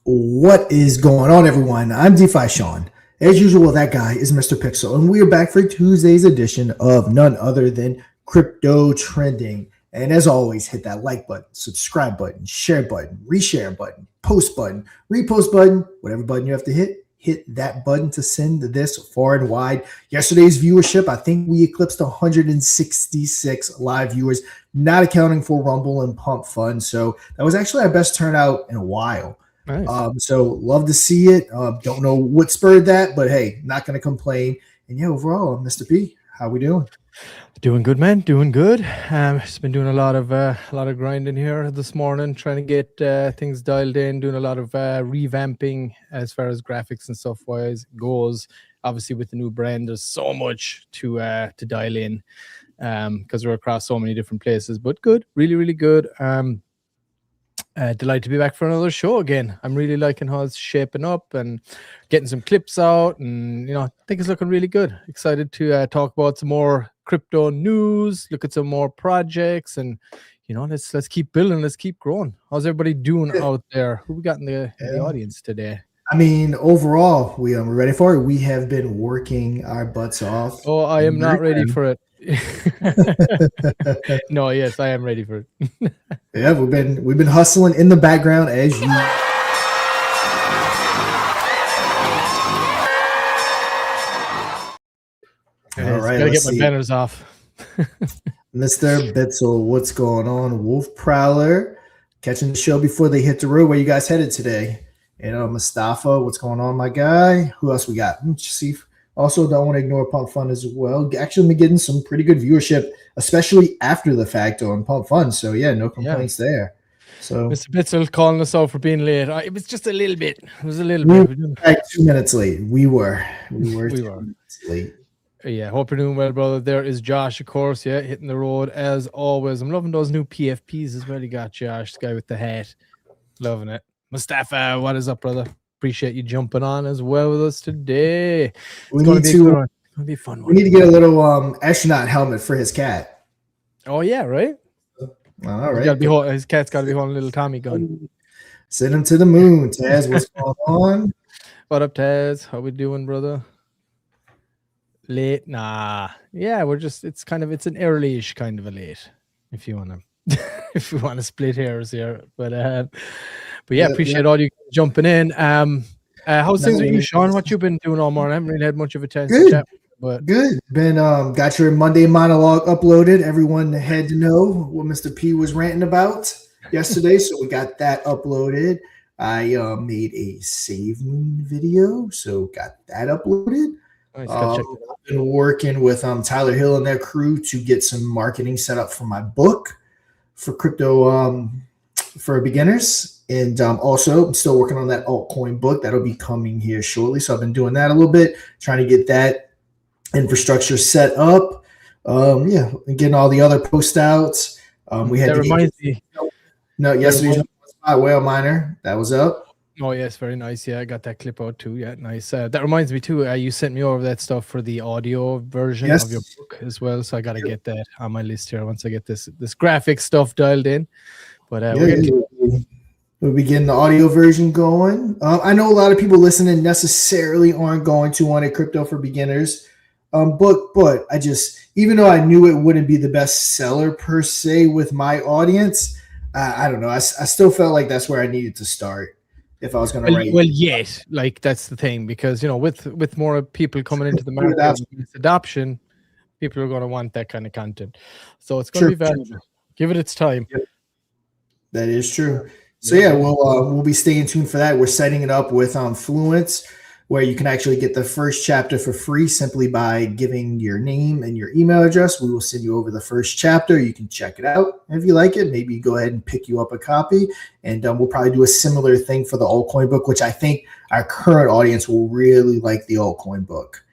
What is going on, everyone? I'm DeFi Sean. As usual, that guy is Mr. Pixel, and we are back for Tuesday's edition of none other than Crypto Trending. And as always, hit that like button, subscribe button, share button, reshare button, post button, repost button, whatever button you have to hit that button to send this far and wide. Yesterday's viewership, I think we eclipsed 166 live viewers, not accounting for Rumble and Pump Fun. So that was actually our best turnout in a while. Nice. So love to see it. Don't know what spurred that, but hey, not going to complain. And yeah, overall, Mr. P, how we doing? Doing good, man. Doing good. Just been doing a lot of grinding here this morning, trying to get things dialed in. Doing a lot of revamping as far as graphics and stuff wise goes. Obviously, with the new brand, there's so much to dial in because we're across so many different places. But good, really, really good. Delighted to be back for another show again. I'm really liking how it's shaping up and getting some clips out, and I think it's looking really good. Excited to talk about some more crypto news, look at some more projects, and let's keep building, let's keep growing. How's everybody doing out there? Who we got in the audience today? I mean, overall, we're ready for it. We have been working our butts off. Oh, I am not ready for it. No, yes, I am ready for it. Yeah, we've been hustling in the background as you. All right, gotta get my banners off. Mr. Bitzel, what's going on? Wolf Prowler, catching the show before they hit the road. Where you guys headed today? Mustafa, what's going on, my guy? Who else we got? See. Also, don't want to ignore Pump Fun as well. Actually, been getting some pretty good viewership, especially after the fact on Pump Fun. So yeah, no complaints there. So Mr. Bitzel calling us out for being late. It was just a little bit. It was a little bit. Like 2 minutes late. We were 2 minutes late. Yeah, hope you're doing well, brother. There is Josh, of course. Yeah, hitting the road as always. I'm loving those new PFPs as well. You got Josh, the guy with the hat. Loving it. Mustafa, what is up, brother? Appreciate you jumping on as well with us today. It's going to be a fun one. We need to get a little astronaut helmet for his cat. Oh yeah, right. All right. His cat's got to be holding a little Tommy gun. Send him to the moon. Taz, what's going on? What up, Taz? How we doing, brother? Late? Nah. Yeah, it's an early-ish kind of a late, if you wanna if you wanna split hairs here. But yeah, appreciate all you jumping in. How's things with you, Sean? What you been doing all morning? I haven't really had much of a chance to chat. But good. Been got your Monday monologue uploaded. Everyone had to know what Mr. P was ranting about yesterday, so we got that uploaded. I made a save moon video, so got that uploaded. Nice, I've been working with Tyler Hill and their crew to get some marketing set up for my book for crypto for beginners. And also, I'm still working on that altcoin book. That'll be coming here shortly. So I've been doing that a little bit, trying to get that infrastructure set up. And getting all the other post outs. We had yesterday's whale miner. That was up. Oh yes, very nice. Yeah, I got that clip out too. Yeah, nice. That reminds me too. You sent me over that stuff for the audio version of your book as well. So I got to get that on my list here once I get this graphic stuff dialed in. But we'll be getting the audio version going. I know a lot of people listening necessarily aren't going to want a crypto for beginners book, but I just, even though I knew it wouldn't be the best seller per se with my audience, I don't know. I still felt like that's where I needed to start. If I was going to write, yes, like that's the thing, because with more people coming into the market, adoption, people are going to want that kind of content. So it's going to be valuable. Give it its time. Yep. That is true. So yeah, we'll be staying tuned for that. We're setting it up with Fluence, where you can actually get the first chapter for free simply by giving your name and your email address. We will send you over the first chapter. You can check it out. If you like it, maybe go ahead and pick you up a copy. And we'll probably do a similar thing for the altcoin book, which I think our current audience will really like the altcoin book.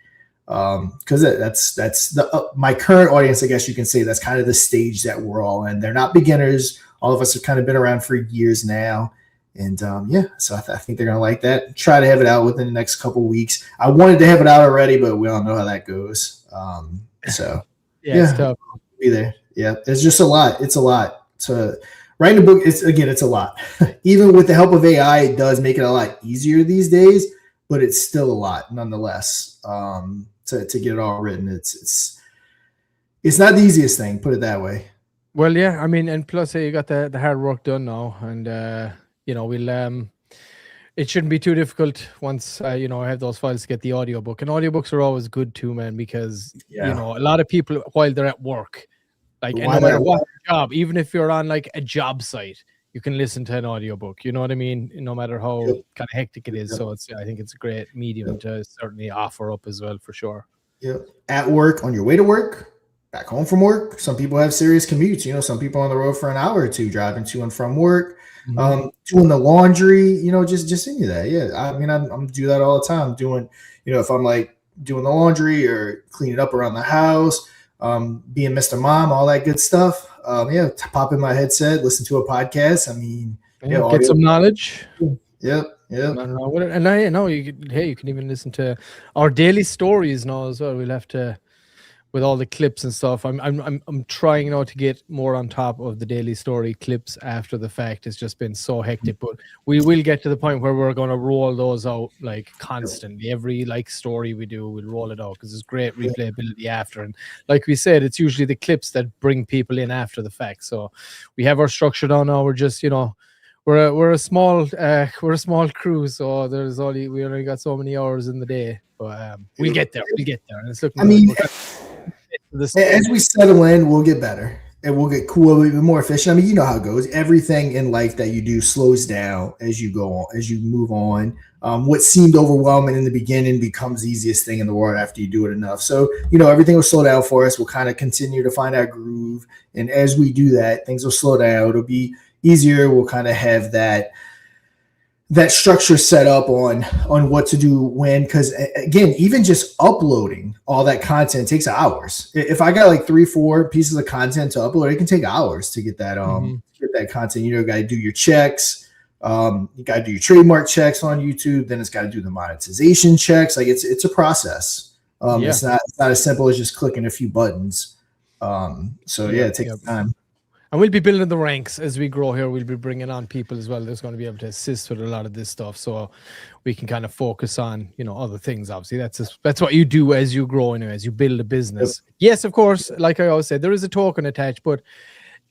Because that's my current audience, I guess you can say. That's kind of the stage that we're all in. They're not beginners. All of us have kind of been around for years now. And so I think they're going to like that. Try to have it out within the next couple of weeks. I wanted to have it out already, but we all know how that goes. It's tough. Be there. Yeah, it's just a lot. It's a lot. writing a book, it's a lot. Even with the help of AI, it does make it a lot easier these days, but it's still a lot nonetheless. To get it all written, it's not the easiest thing, put it that way. Well, yeah, I mean, and plus, you got the hard work done now, and we'll it shouldn't be too difficult once I have those files to get the audiobook. And audiobooks are always good too, man, because a lot of people while they're at work, like, and no matter what job, even if you're on like a job site, you can listen to an audiobook. You know what I mean? No matter how kind of hectic it is. So I think it's a great medium to certainly offer up as well, for sure. Yeah. At work, on your way to work, back home from work. Some people have serious commutes. Some people on the road for an hour or two driving to and from work. Doing the laundry, just any of that. Yeah. I mean, I'm do that all the time. Doing, if I'm like doing the laundry or cleaning up around the house, being Mr. Mom, all that good stuff. Pop in my headset, listen to a podcast. I mean, get some knowledge. Yep. And I know you can even listen to our daily stories now as well. We'll have to, with all the clips and stuff. I'm trying now to get more on top of the daily story clips after the fact. It's just been so hectic, but we will get to the point where we're going to roll those out like constantly. Every like story we do, we'll roll it out because there's great replayability after. And like we said, it's usually the clips that bring people in after the fact. So we have our structure down now. We're just, we're a small crew, so we only got so many hours in the day. But we'll get there. And it's looking. As we settle in, we'll get better and we'll get cool, we'll be more efficient. I mean, you know how it goes. Everything in life that you do slows down as you go on, as you move on. What seemed overwhelming in the beginning becomes the easiest thing in the world after you do it enough. So, everything will slow down for us. We'll kind of continue to find our groove. And as we do that, things will slow down. It'll be easier. We'll kind of have that structure set up on what to do when, because again, even just uploading all that content takes hours. If I got like 3-4 pieces of content to upload, it can take hours to get that get that content. You got to do your checks. You got to do your trademark checks on YouTube. Then it's got to do the monetization checks. Like it's a process. It's not as simple as just clicking a few buttons. It takes time. And we'll be building the ranks as we grow here. We'll be bringing on people as well that's going to be able to assist with a lot of this stuff, so we can kind of focus on other things. Obviously, that's what you do as you grow, as you build a business. Yes, of course. Like I always said, there is a token attached, but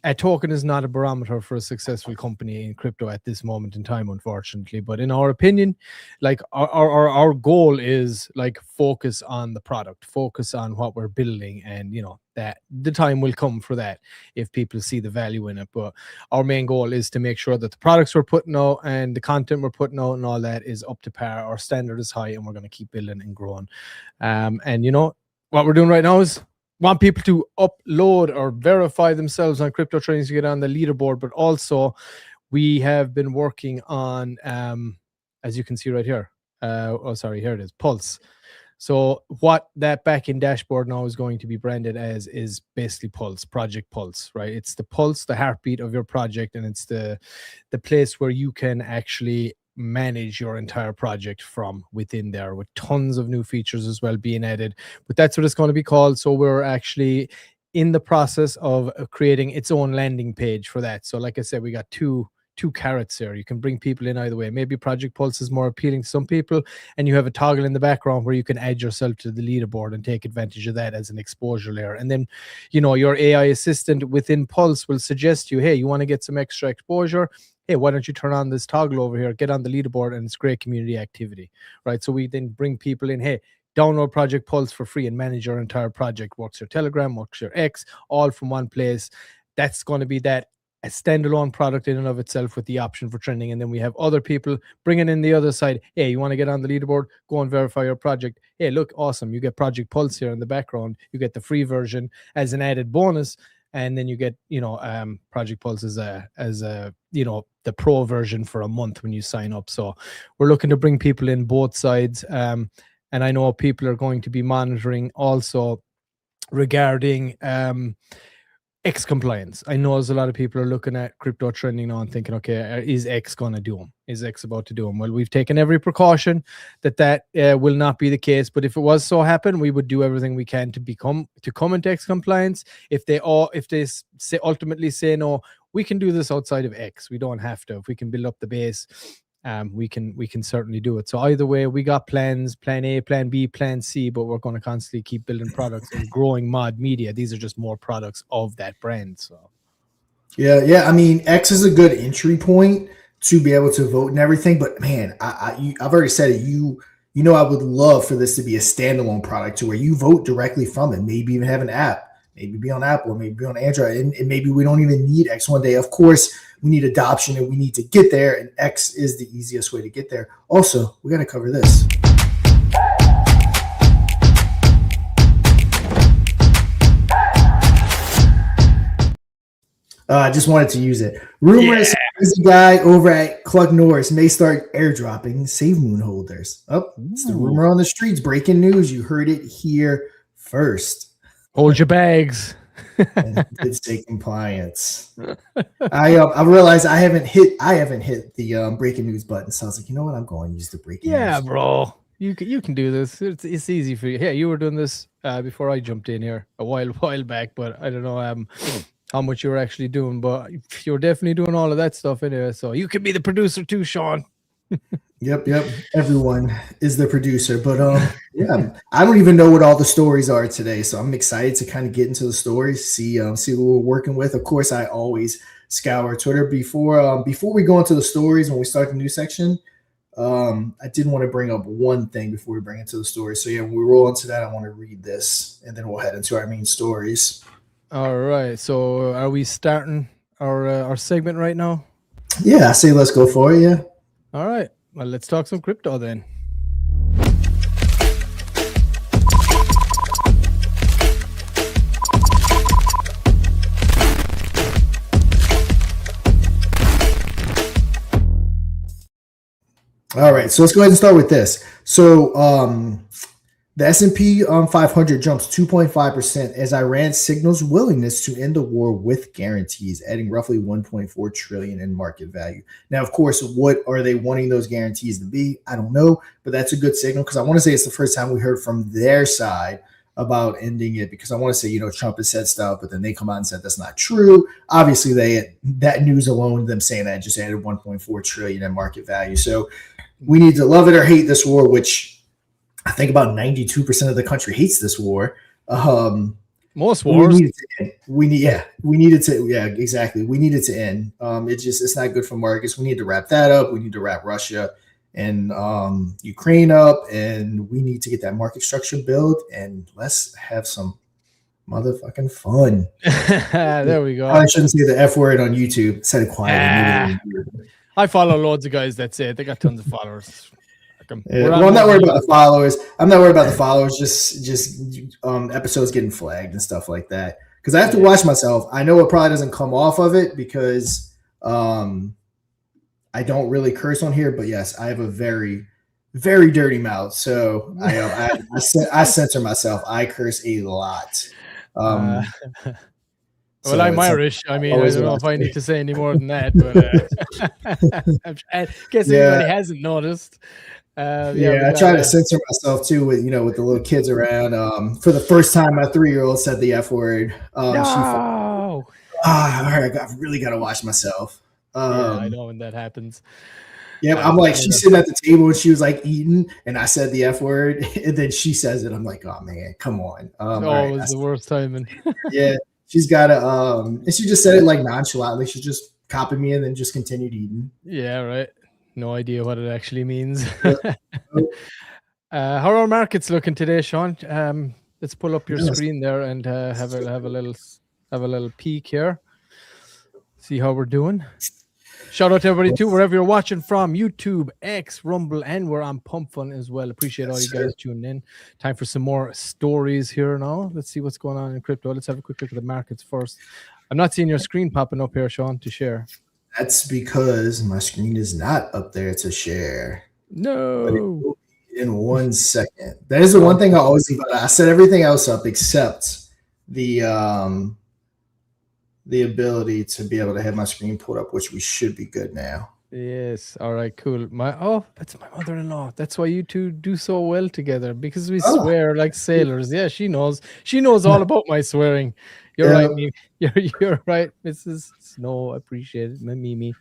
a token is not a barometer for a successful company in crypto at this moment in time, unfortunately. But in our opinion, like our goal is like focus on the product, focus on what we're building, and that the time will come for that if people see the value in it. But our main goal is to make sure that the products we're putting out and the content we're putting out and all that is up to par. Our standard is high, and we're going to keep building and growing. And what we're doing right now is want people to upload or verify themselves on crypto trainings to get on the leaderboard. But also we have been working on, as you can see right here. Here it is, Pulse. So what that back-end dashboard now is going to be branded as is basically Pulse, Project Pulse, right? It's the pulse, the heartbeat of your project, and it's the place where you can actually manage your entire project from within there, with tons of new features as well being added. But that's what it's going to be called. So we're actually in the process of creating its own landing page for that. So like I said, we got two carrots here. You can bring people in either way. Maybe Project Pulse is more appealing to some people, and you have a toggle in the background where you can add yourself to the leaderboard and take advantage of that as an exposure layer. And then your AI assistant within Pulse will suggest you, hey, you want to get some extra exposure, hey, why don't you turn on this toggle over here, get on the leaderboard, and it's great community activity, right? So we then bring people in, hey, download Project Pulse for free and manage your entire project. Works your Telegram, works your X, all from one place. That's going to be a standalone product in and of itself with the option for trending. And then we have other people bringing in the other side. Hey, you want to get on the leaderboard? Go and verify your project. Hey, look, awesome. You get Project Pulse here in the background. You get the free version as an added bonus. And then you get, Project Pulse as the pro version for a month when you sign up. So we're looking to bring people in both sides. And I know people are going to be monitoring also regarding X compliance. I know there's a lot of people are looking at crypto trending now and thinking, okay, is X going to do them? Is X about to do them? Well, we've taken every precaution that will not be the case. But if it was so happen, we would do everything we can to come into X compliance. If they ultimately say no, we can do this outside of X. We don't have to. If we can build up the base, we can certainly do it. So either way, we got plans, plan A, plan B, plan C, but we're going to constantly keep building products and growing Mod Media. These are just more products of that brand. So yeah. I mean, X is a good entry point to be able to vote and everything. But man, I've already said it. I would love for this to be a standalone product to where you vote directly from it. Maybe even have an app. Maybe be on Apple, maybe be on Android, and maybe we don't even need X one day. Of course, we need adoption and we need to get there, and X is the easiest way to get there. Also, we got to cover this. I just wanted to use it. Rumors is a guy over at Cluck Norris may start airdropping Save Moon holders. It's the rumor on the streets. Breaking news. You heard it here first. Hold your bags. And did say compliance. I realized I haven't hit the breaking news button. So I was like, you know what? I'm going to use the breaking news. Yeah, bro. You can do this. It's easy for you. Yeah, you were doing this before I jumped in here a while back, but I don't know how much you were actually doing, but you're definitely doing all of that stuff anyway. So you could be the producer too, Sean. Yep. Everyone is the producer, but yeah, I don't even know what all the stories are today, so I'm excited to kind of get into the stories, see what we're working with. Of course, I always scour Twitter before we go into the stories. When we start the new section, I did want to bring up one thing before we bring into the story. So yeah, when we roll into that, I want to read this, and then we'll head into our main stories. All right. So are we starting our segment right now? Yeah, I say let's go for it. Yeah. All right. Well, let's talk some crypto then. All right, so let's go ahead and start with this. So the S&P 500 jumps 2.5% as Iran signals willingness to end the war with guarantees, adding roughly 1.4 trillion in market value. Now, of course, what are they wanting those guarantees to be? I don't know, but that's a good signal because I want to say it's the first time we heard from their side about ending it, because I want to say, Trump has said stuff, but then they come out and said that's not true. Obviously, that news alone, them saying that just added 1.4 trillion in market value. So we need to love it or hate this war, which I think about 92% of the country hates this war. Most wars. We need it to end. It's not good for markets. We need to wrap that up. We need to wrap Russia and Ukraine up, and we need to get that market structure built, and let's have some motherfucking fun. There we go. I shouldn't say the F word on YouTube. Said it quietly. I follow loads of guys that say it. They got tons of followers. Well, I'm not worried about the followers. Just episodes getting flagged and stuff like that. Because I have to watch myself. I know it probably doesn't come off of it because I don't really curse on here. But yes, I have a very, very dirty mouth. So I censor myself. I curse a lot. Well, I'm Irish. I mean, I don't know if I need to say any more than that, but I guess everybody hasn't noticed. I try to censor myself too with the little kids around. For the first time, my 3-year-old said the F word. No. I really got to watch myself. I know when that happens. Yeah, I'm like, she's sitting at the table and she was like eating, and I said the F word, and then she says it. I'm like, oh man, come on. It was the worst timing. Yeah, she's got to, and she just said it like nonchalantly. She just copied me and then just continued eating. Yeah, right. No idea what it actually means. How are our markets looking today, Sean? Let's pull up your screen there and have a little peek here. See how we're doing. Shout out to everybody too, wherever you're watching from, YouTube, X, Rumble, and we're on Pump Fun as well. Appreciate all you guys tuning in. Time for some more stories here now. Let's see what's going on in crypto. Let's have a quick look at the markets first. I'm not seeing your screen popping up here, Sean, to share. That's because my screen is not up there to share. No. In 1 second. That is the one thing I always leave out. I set everything else up except the ability to be able to have my screen pulled up, which we should be good now. Yes. All right, cool. That's my mother-in-law. That's why you two do so well together, because we swear like sailors. Yeah, she knows all about my swearing. You're right, Mimi. You're right, Mrs. Snow. Appreciate it, my Mimi.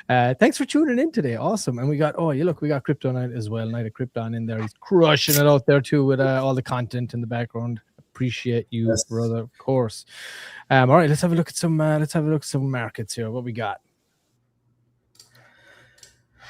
Thanks for tuning in today. Awesome. And we got we got Crypto Night as well. Night of Krypton in there. He's crushing it out there too with all the content in the background. Appreciate you, Yes. brother. Of course. All right, let's have a look at some. Markets here. What we got?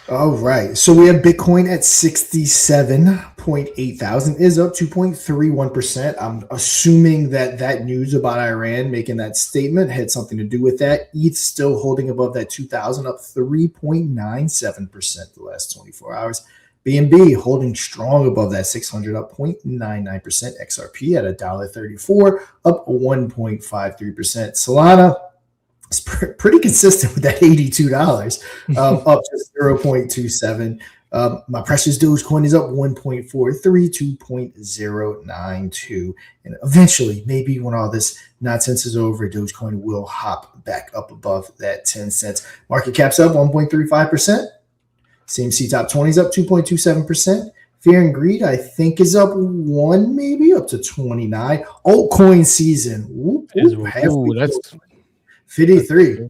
All right. So we have Bitcoin at 67.8 thousand, is up 2.31%. I'm assuming that news about Iran making that statement had something to do with that. ETH still holding above that 2,000, up 3.97% the last 24 hours. BNB holding strong above that 600, up 0.99%. XRP at $1.34, up 1.53%. Solana, it's pretty consistent with that $82, up to 0.27. My precious Dogecoin is up 1.43, 2.092. And eventually, maybe when all this nonsense is over, Dogecoin will hop back up above that 10 cents. Market cap's up 1.35%. CMC top 20 is up 2.27%. Fear and Greed, I think, is up 1, maybe up to 29. Altcoin season. That's 53.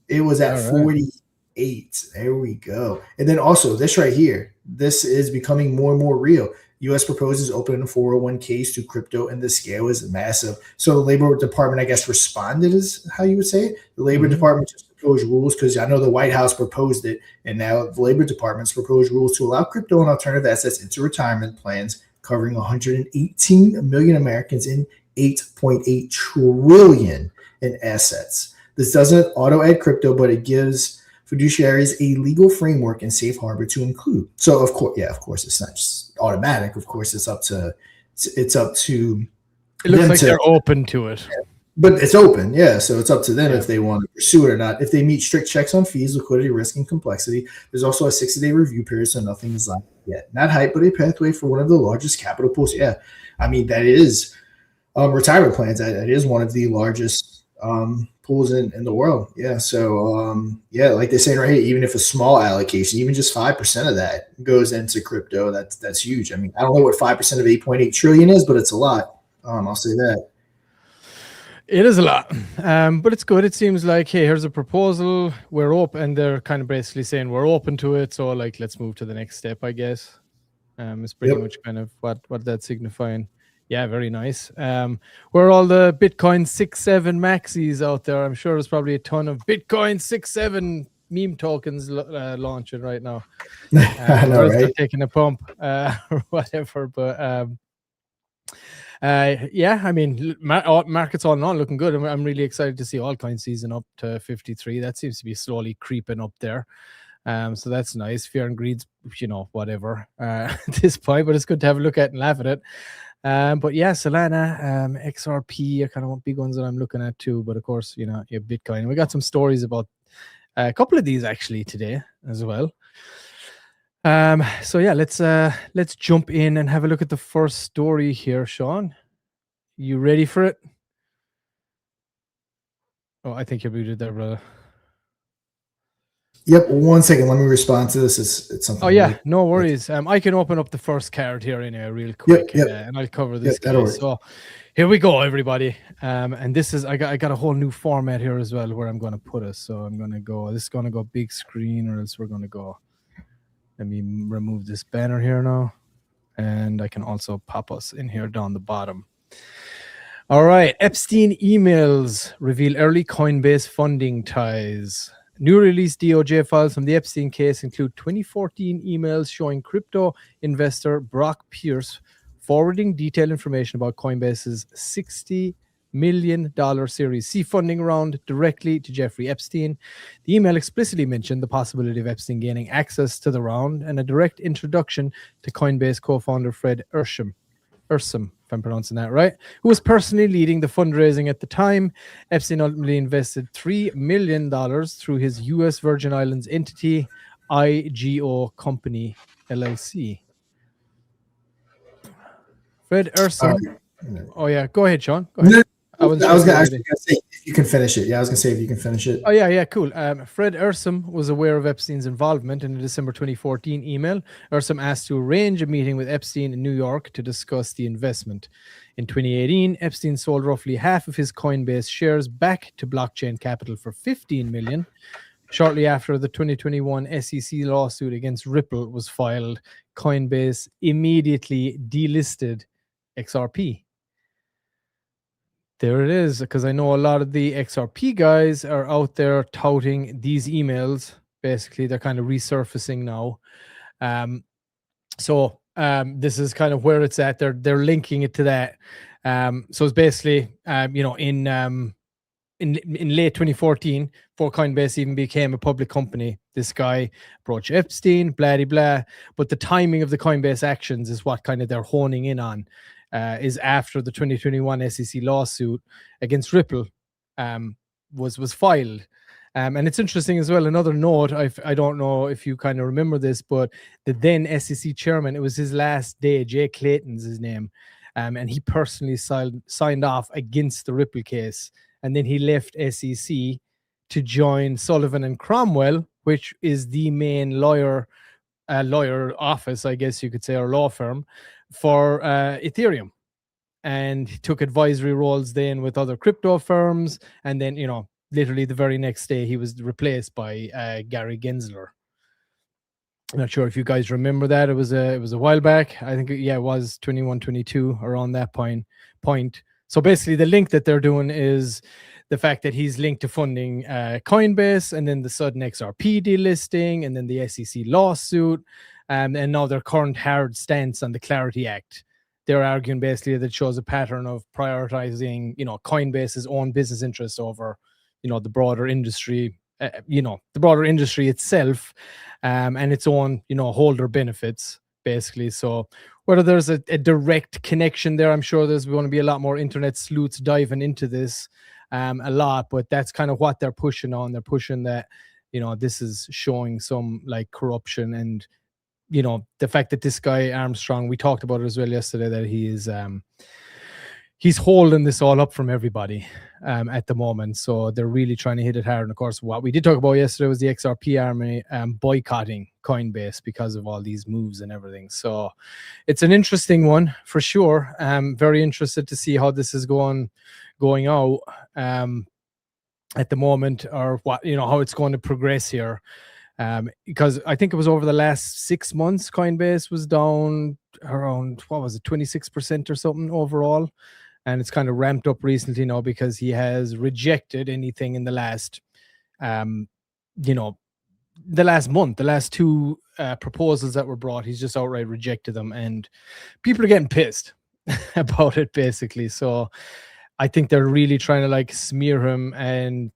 It was at 48. There we go. And then also this right here. This is becoming more and more real. U.S. proposes opening 401ks to crypto, and the scale is massive. So the Labor Department, I guess, responded, is how you would say it. The Labor Department just proposed rules, because I know the White House proposed it, and now the Labor Department's proposed rules to allow crypto and alternative assets into retirement plans, covering 118 million Americans in 8.8 trillion in assets. This doesn't auto-add crypto, but it gives fiduciaries a legal framework and safe harbor to include. So, of course, it's not just automatic. Of course, it's up to. It looks like they're open to it. But it's open, yeah. So it's up to them if they want to pursue it or not. If they meet strict checks on fees, liquidity, risk, and complexity, there's also a 60-day review period, so nothing is like yet. Not hype, but a pathway for one of the largest capital pools. Yeah, I mean, that is retirement plans. That is one of the largest pools in the world. Yeah. So like they're saying right here, even if a small allocation, even just 5% of that goes into crypto, that's huge. I mean, I don't know what 5% of 8.8 trillion is, but it's a lot. I'll say that. It is a lot, but it's good. It seems like, hey, here's a proposal. We're open, and they're kind of basically saying we're open to it. So like, let's move to the next step, I guess. It's pretty much kind of what that's signifying. Yeah, very nice. Where are all the Bitcoin 6.7 maxis out there? I'm sure there's probably a ton of Bitcoin 6.7 meme tokens launching right now. I know, right? They're taking a pump or whatever. But I mean, markets all in all looking good. I'm really excited to see altcoin season up to 53. That seems to be slowly creeping up there. So that's nice. Fear and Greed's, whatever at this point, but it's good to have a look at and laugh at it. But yeah, Solana, XRP are kind of big ones that I'm looking at too. But of course, you have Bitcoin. We got some stories about a couple of these actually today as well. So yeah, let's jump in and have a look at the first story here, Sean. You ready for it? Oh, I think you're muted there, brother. Yep. 1 second. Let me respond to this. It's something. Oh yeah, no worries. I can open up the first card here anyway, real quick, and I'll cover this guy. So here we go, everybody. And this is I got a whole new format here as well where I'm going to put us. So I'm going to go. This is going to go big screen, or else we're going to go. Let me remove this banner here now, and I can also pop us in here down the bottom. All right, Epstein emails reveal early Coinbase funding ties. New release DOJ files from the Epstein case include 2014 emails showing crypto investor Brock Pierce forwarding detailed information about Coinbase's $60 million Series C funding round directly to Jeffrey Epstein. The email explicitly mentioned the possibility of Epstein gaining access to the round and a direct introduction to Coinbase co-founder Fred Ursum, if I'm pronouncing that right, who was personally leading the fundraising at the time. Epstein ultimately invested $3 million through his U.S. Virgin Islands entity, IGO Company, LLC. Fred Ursum. Oh, yeah. Go ahead, Sean. Go ahead. I was gonna say if you can finish it. Yeah, I was gonna say if you can finish it. Oh, yeah, cool. Fred Ursum was aware of Epstein's involvement in a December 2014 email. Ursum asked to arrange a meeting with Epstein in New York to discuss the investment. In 2018, Epstein sold roughly half of his Coinbase shares back to Blockchain Capital for $15 million. Shortly after the 2021 SEC lawsuit against Ripple was filed, Coinbase immediately delisted XRP. There it is, because I know a lot of the XRP guys are out there touting these emails. Basically, they're kind of resurfacing now. So this is kind of where it's at. They're linking it to that. So it's basically, in late 2014, before Coinbase even became a public company, this guy approached Epstein, blah, blah, blah. But the timing of the Coinbase actions is what kind of they're honing in on. Is after the 2021 SEC lawsuit against Ripple was filed. And it's interesting as well. Another note, I don't know if you kind of remember this, but the then SEC chairman, it was his last day, Jay Clayton's his name, and he personally signed off against the Ripple case. And then he left SEC to join Sullivan and Cromwell, which is the main lawyer office, I guess you could say, or law firm for Ethereum. And he took advisory roles then with other crypto firms. And then, literally the very next day, he was replaced by Gary Gensler. I'm not sure if you guys remember that. It was a while back. I think, it was 21, 22, around that point. So basically, the link that they're doing is the fact that he's linked to funding Coinbase, and then the sudden XRP delisting, and then the SEC lawsuit, and now their current hard stance on the Clarity Act. They're arguing basically that it shows a pattern of prioritizing, Coinbase's own business interests over, the broader industry, the broader industry itself, and its own, holder benefits, basically. So whether there's a direct connection there, I'm sure there's going to be a lot more internet sleuths diving into this a lot, but that's kind of what they're pushing on. They're pushing that, this is showing some like corruption, and, the fact that this guy Armstrong, we talked about it as well yesterday, that he is, he's holding this all up from everybody at the moment. So they're really trying to hit it hard. And of course, what we did talk about yesterday was the XRP army boycotting Coinbase because of all these moves and everything. So it's an interesting one for sure. Very interested to see how this is going out at the moment, or what, how it's going to progress here. Because I think it was over the last 6 months, Coinbase was down around, 26% or something overall. And it's kind of ramped up recently now because he has rejected anything in the last, the last month, the last two proposals that were brought. He's just outright rejected them, and people are getting pissed about it, basically. So I think they're really trying to like smear him and,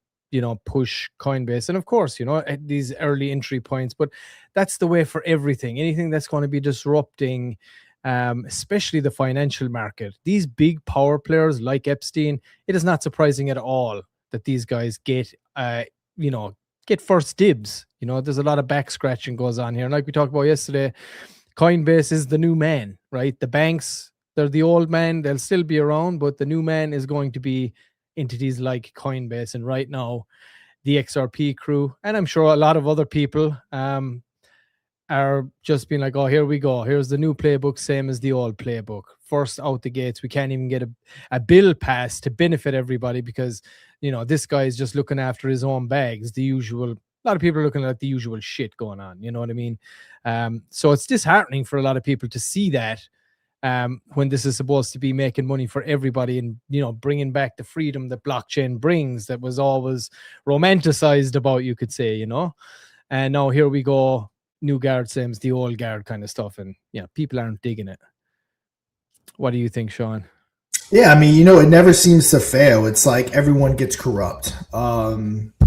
push Coinbase. And of course, at these early entry points, but that's the way for everything. Anything that's going to be disrupting, especially the financial market. These big power players like Epstein, it is not surprising at all that these guys get first dibs. There's a lot of back scratching goes on here. And like we talked about yesterday, Coinbase is the new man, right? The banks, they're the old man. They'll still be around, but the new man is going to be entities like Coinbase. And right now, the XRP crew, and I'm sure a lot of other people, are just being like, oh, here we go. Here's the new playbook, same as the old playbook. First out the gates, we can't even get a bill passed to benefit everybody because, this guy is just looking after his own bags. The usual, a lot of people are looking at the usual shit going on. You know what I mean? So it's disheartening for a lot of people to see that when this is supposed to be making money for everybody and, bringing back the freedom that blockchain brings that was always romanticized about, you could say, And now here we go. New guard, same as the old guard kind of stuff. And people aren't digging it. What do you think, Sean? Yeah, I mean, it never seems to fail. It's like everyone gets corrupt.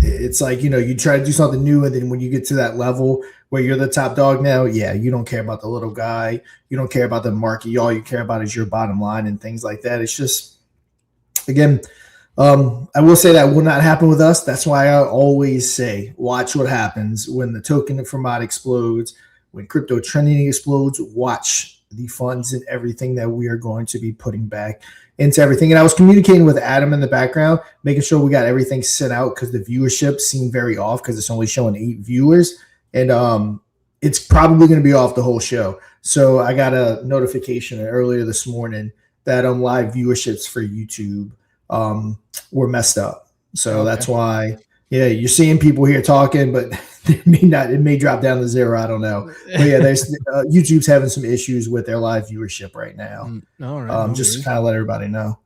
It's like, you try to do something new, and then when you get to that level where you're the top dog now, you don't care about the little guy. You don't care about the market. All you care about is your bottom line and things like that. It's just, again, I will say that will not happen with us. That's why I always say, watch what happens when the token for mod explodes, when crypto trending explodes. Watch the funds and everything that we are going to be putting back into everything. And I was communicating with Adam in the background, making sure we got everything sent out because the viewership seemed very off because it's only showing 8 viewers. And it's probably going to be off the whole show. So I got a notification earlier this morning that live viewerships for YouTube were messed up. So that's why, yeah, you're seeing people here talking, but it may drop down to 0. I don't know. But yeah, there's YouTube's having some issues with their live viewership right now. All right. Just to kind of let everybody know.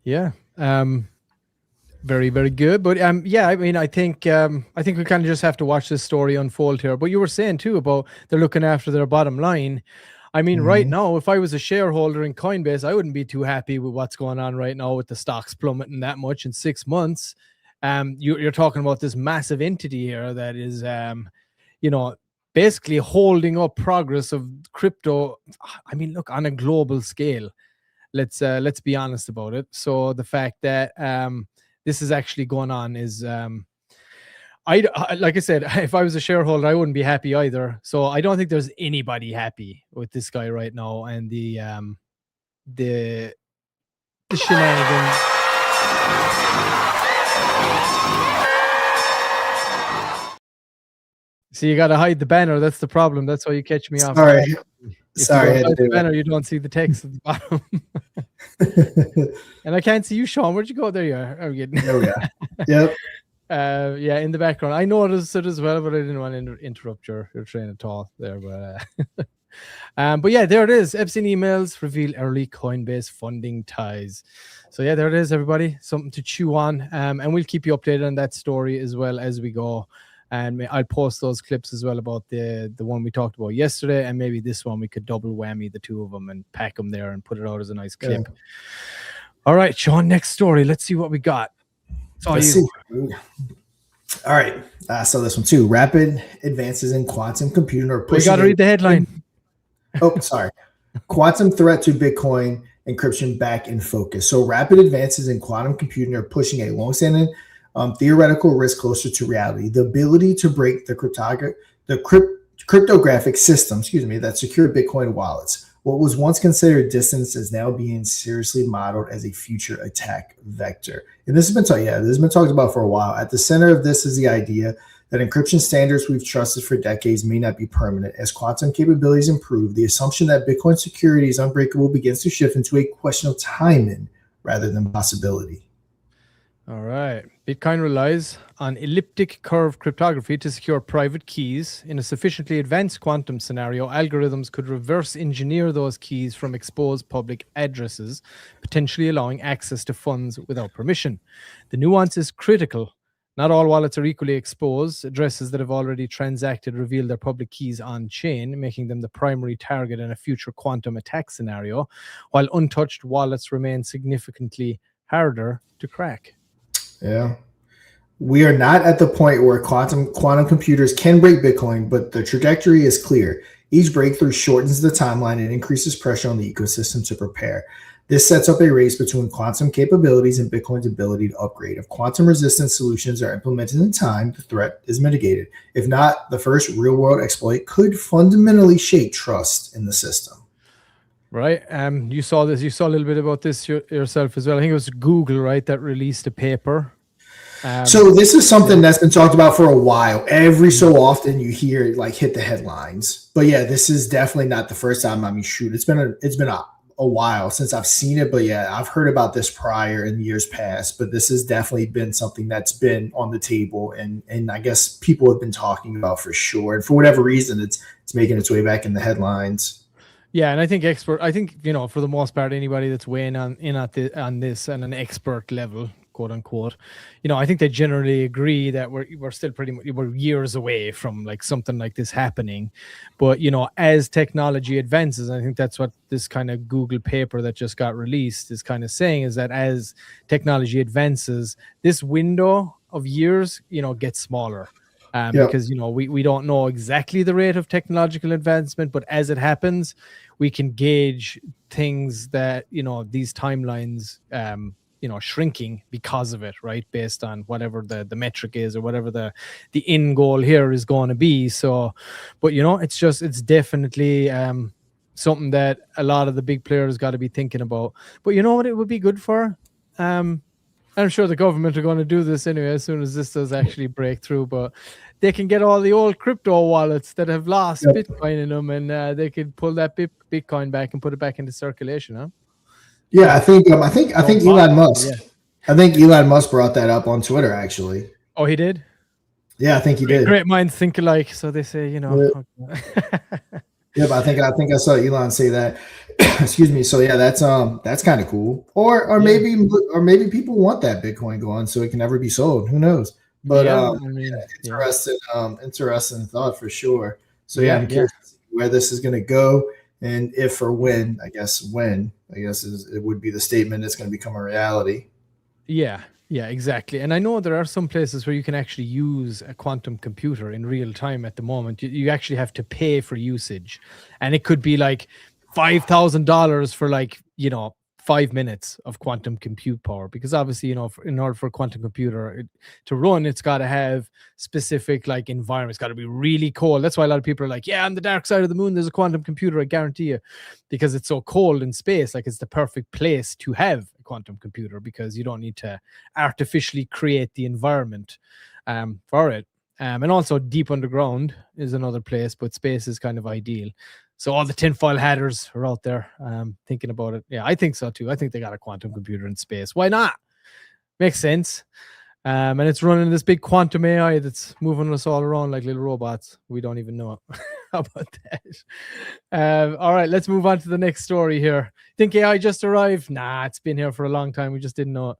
Yeah. Very, very good. But yeah, I mean, I think we kind of just have to watch this story unfold here. But you were saying too about they're looking after their bottom line. I mean, right now, if I was a shareholder in Coinbase, I wouldn't be too happy with what's going on right now with the stocks plummeting that much in 6 months. You're talking about this massive entity here that is, basically holding up progress of crypto. I mean, look, on a global scale, let's be honest about it. So the fact that this is actually going on is, like I said, if I was a shareholder, I wouldn't be happy either. So I don't think there's anybody happy with this guy right now and the shenanigans. So you got to hide the banner. That's the problem. That's why you catch me off. Sorry. Sorry. You hide the banner, you don't see the text at the bottom. And I can't see you, Sean. Where'd you go? There you are. There we go. Yep. Yeah, in the background. I noticed it as well, but I didn't want to interrupt your train of thought there. But yeah, there it is. Epstein emails reveal early Coinbase funding ties. So yeah, there it is, everybody. Something to chew on. And we'll keep you updated on that story as well as we go. And I'll post those clips as well about the one we talked about yesterday, and maybe this one we could double whammy the two of them and pack them there and put it out as a nice clip. Yeah. All right, Sean, next story. Let's see what we got. Let's see. All right. I saw this one too. Rapid advances in quantum computing are pushing. We got to read the headline. Oh, sorry. Quantum threat to Bitcoin encryption back in focus. So rapid advances in quantum computing are pushing a longstanding theoretical risk closer to reality. The ability to break the cryptographic system, that secured Bitcoin wallets. What was once considered distance is now being seriously modeled as a future attack vector. And this has been talked about for a while. At the center of this is the idea that encryption standards we've trusted for decades may not be permanent. As quantum capabilities improve, the assumption that Bitcoin security is unbreakable begins to shift into a question of timing rather than possibility. All right. Bitcoin relies on elliptic curve cryptography to secure private keys. In a sufficiently advanced quantum scenario, algorithms could reverse engineer those keys from exposed public addresses, potentially allowing access to funds without permission. The nuance is critical. Not all wallets are equally exposed. Addresses that have already transacted reveal their public keys on-chain, making them the primary target in a future quantum attack scenario, while untouched wallets remain significantly harder to crack. Yeah. We are not at the point where quantum computers can break Bitcoin, but the trajectory is clear. Each breakthrough shortens the timeline and increases pressure on the ecosystem to prepare. This sets up a race between quantum capabilities and Bitcoin's ability to upgrade. If quantum-resistant solutions are implemented in time, the threat is mitigated. If not, the first real-world exploit could fundamentally shake trust in the system. Right. You saw this. You saw a little bit about this yourself as well. I think it was Google, right, that released a paper. So this is something that's been talked about for a while. Every so often you hear it hit the headlines. But yeah, this is definitely not the first time. I mean, shoot, it's been a while since I've seen it. But yeah, I've heard about this prior in years past. But this has definitely been something that's been on the table, and I guess people have been talking about for sure. And for whatever reason, it's making its way back in the headlines. Yeah, and I think for the most part, anybody that's weighing on this on an expert level, quote unquote, I think they generally agree that we're still we're years away from something like this happening. But as technology advances, I think that's what this kind of Google paper that just got released is kind of saying, is that as technology advances, this window of years, gets smaller. Because we don't know exactly the rate of technological advancement, but as it happens, we can gauge things that these timelines shrinking because of it, right? Based on whatever the metric is or whatever the end goal here is going to be. So, but it's definitely something that a lot of the big players got to be thinking about. But you know what it would be good for? I'm sure the government are going to do this anyway as soon as this does actually break through, but they can get all the old crypto wallets that have lost Bitcoin in them, and they could pull that Bitcoin back and put it back into circulation, huh? Yeah, I think Elon Musk. Yeah. I think Elon Musk brought that up on Twitter, actually. Oh, he did? Yeah, I think he did. Great minds think alike, so they say, you know. Yeah, but I think I saw Elon say that. Excuse me. So yeah, that's kind of cool. Or maybe people want that Bitcoin going so it can never be sold. Who knows? But interesting thought for sure. So I'm curious where this is going to go, and if or when. I guess it would be the statement it's going to become a reality. Yeah, exactly. And I know there are some places where you can actually use a quantum computer in real time at the moment. You actually have to pay for usage, and it could be like $5,000 for 5 minutes of quantum compute power, because obviously, in order for a quantum computer to run, it's got to have specific environment. It's got to be really cold. That's why a lot of people are like, yeah, on the dark side of the moon, there's a quantum computer, I guarantee you, because it's so cold in space. It's the perfect place to have a quantum computer, because you don't need to artificially create the environment for it. And also deep underground is another place, but space is kind of ideal. So all the tinfoil hatters are out there thinking about it. Yeah, I think so too. I think they got a quantum computer in space. Why not? Makes sense. And it's running this big quantum AI that's moving us all around like little robots. We don't even know it. How about that? All right, let's move on to the next story here. Think AI just arrived? Nah, it's been here for a long time. We just didn't know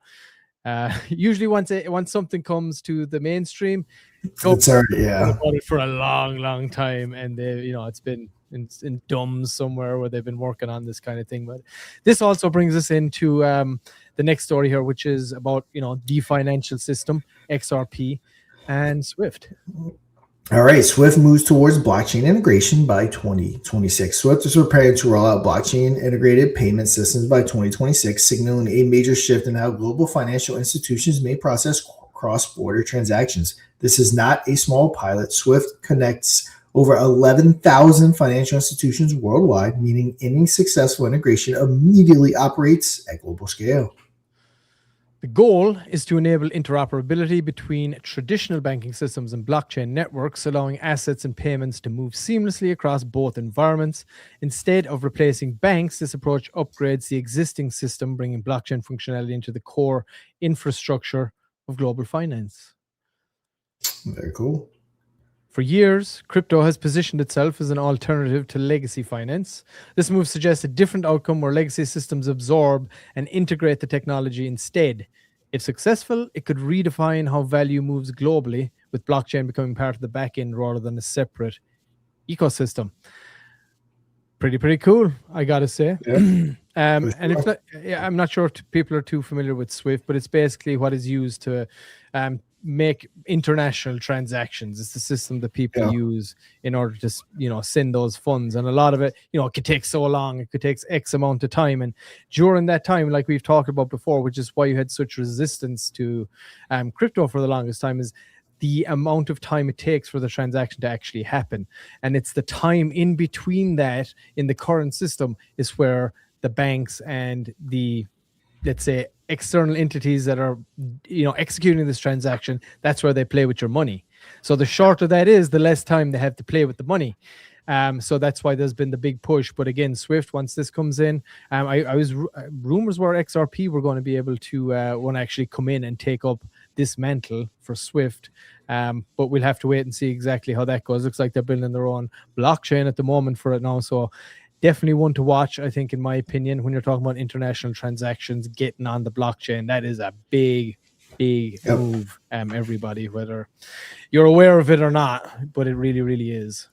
it. Usually once something comes to the mainstream, it's already about it for a long time, and it's been in dumbs somewhere where they've been working on this kind of thing. But this also brings us into the next story here, which is about the financial system, XRP, and Swift. All right, Swift moves towards blockchain integration by 2026. Swift is preparing to roll out blockchain integrated payment systems by 2026, signaling a major shift in how global financial institutions may process cross-border transactions. This is not a small pilot. Swift connects over 11,000 financial institutions worldwide, meaning any successful integration immediately operates at global scale. The goal is to enable interoperability between traditional banking systems and blockchain networks, allowing assets and payments to move seamlessly across both environments. Instead of replacing banks, this approach upgrades the existing system, bringing blockchain functionality into the core infrastructure of global finance. Very cool. For years, crypto has positioned itself as an alternative to legacy finance. This move suggests a different outcome where legacy systems absorb and integrate the technology instead. If successful, it could redefine how value moves globally, with blockchain becoming part of the back end rather than a separate ecosystem. Pretty cool, I gotta say. Yeah. And I'm not sure if people are too familiar with Swift, but it's basically what is used to make international transactions. It's the system that people use in order to send those funds, and a lot of it it could take so long. It could take X amount of time, and during that time, like we've talked about before, which is why you had such resistance to crypto for the longest time, is the amount of time it takes for the transaction to actually happen. And it's the time in between that in the current system is where the banks and the, let's say, external entities that are executing this transaction, that's where they play with your money. So the shorter that is, the less time they have to play with the money. So that's why there's been the big push. But again, Swift, once this comes in, rumors were XRP were going to be able to want to actually come in and take up this mantle for Swift. But we'll have to wait and see exactly how that goes. Looks like they're building their own blockchain at the moment for it now. So definitely one to watch, I think, in my opinion, when you're talking about international transactions, getting on the blockchain. That is a big move, everybody, whether you're aware of it or not, but it really, really is.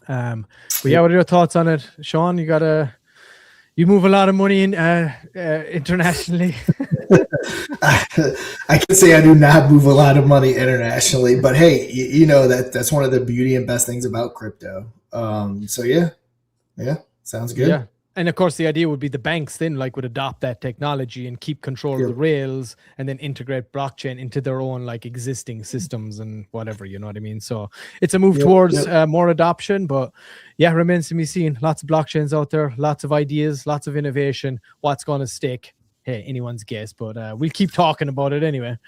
But yeah, what are your thoughts on it, Sean? You move a lot of money in internationally. I can say I do not move a lot of money internationally, but hey, that's one of the beauty and best things about crypto. So yeah, sounds good. And of course, the idea would be the banks then would adopt that technology and keep control of the rails, and then integrate blockchain into their own existing systems and whatever, you know what I mean? So it's a move towards more adoption, but yeah, remains to be seen. Lots of blockchains out there, lots of ideas, lots of innovation. What's going to stick? Hey, anyone's guess, but we'll keep talking about it anyway.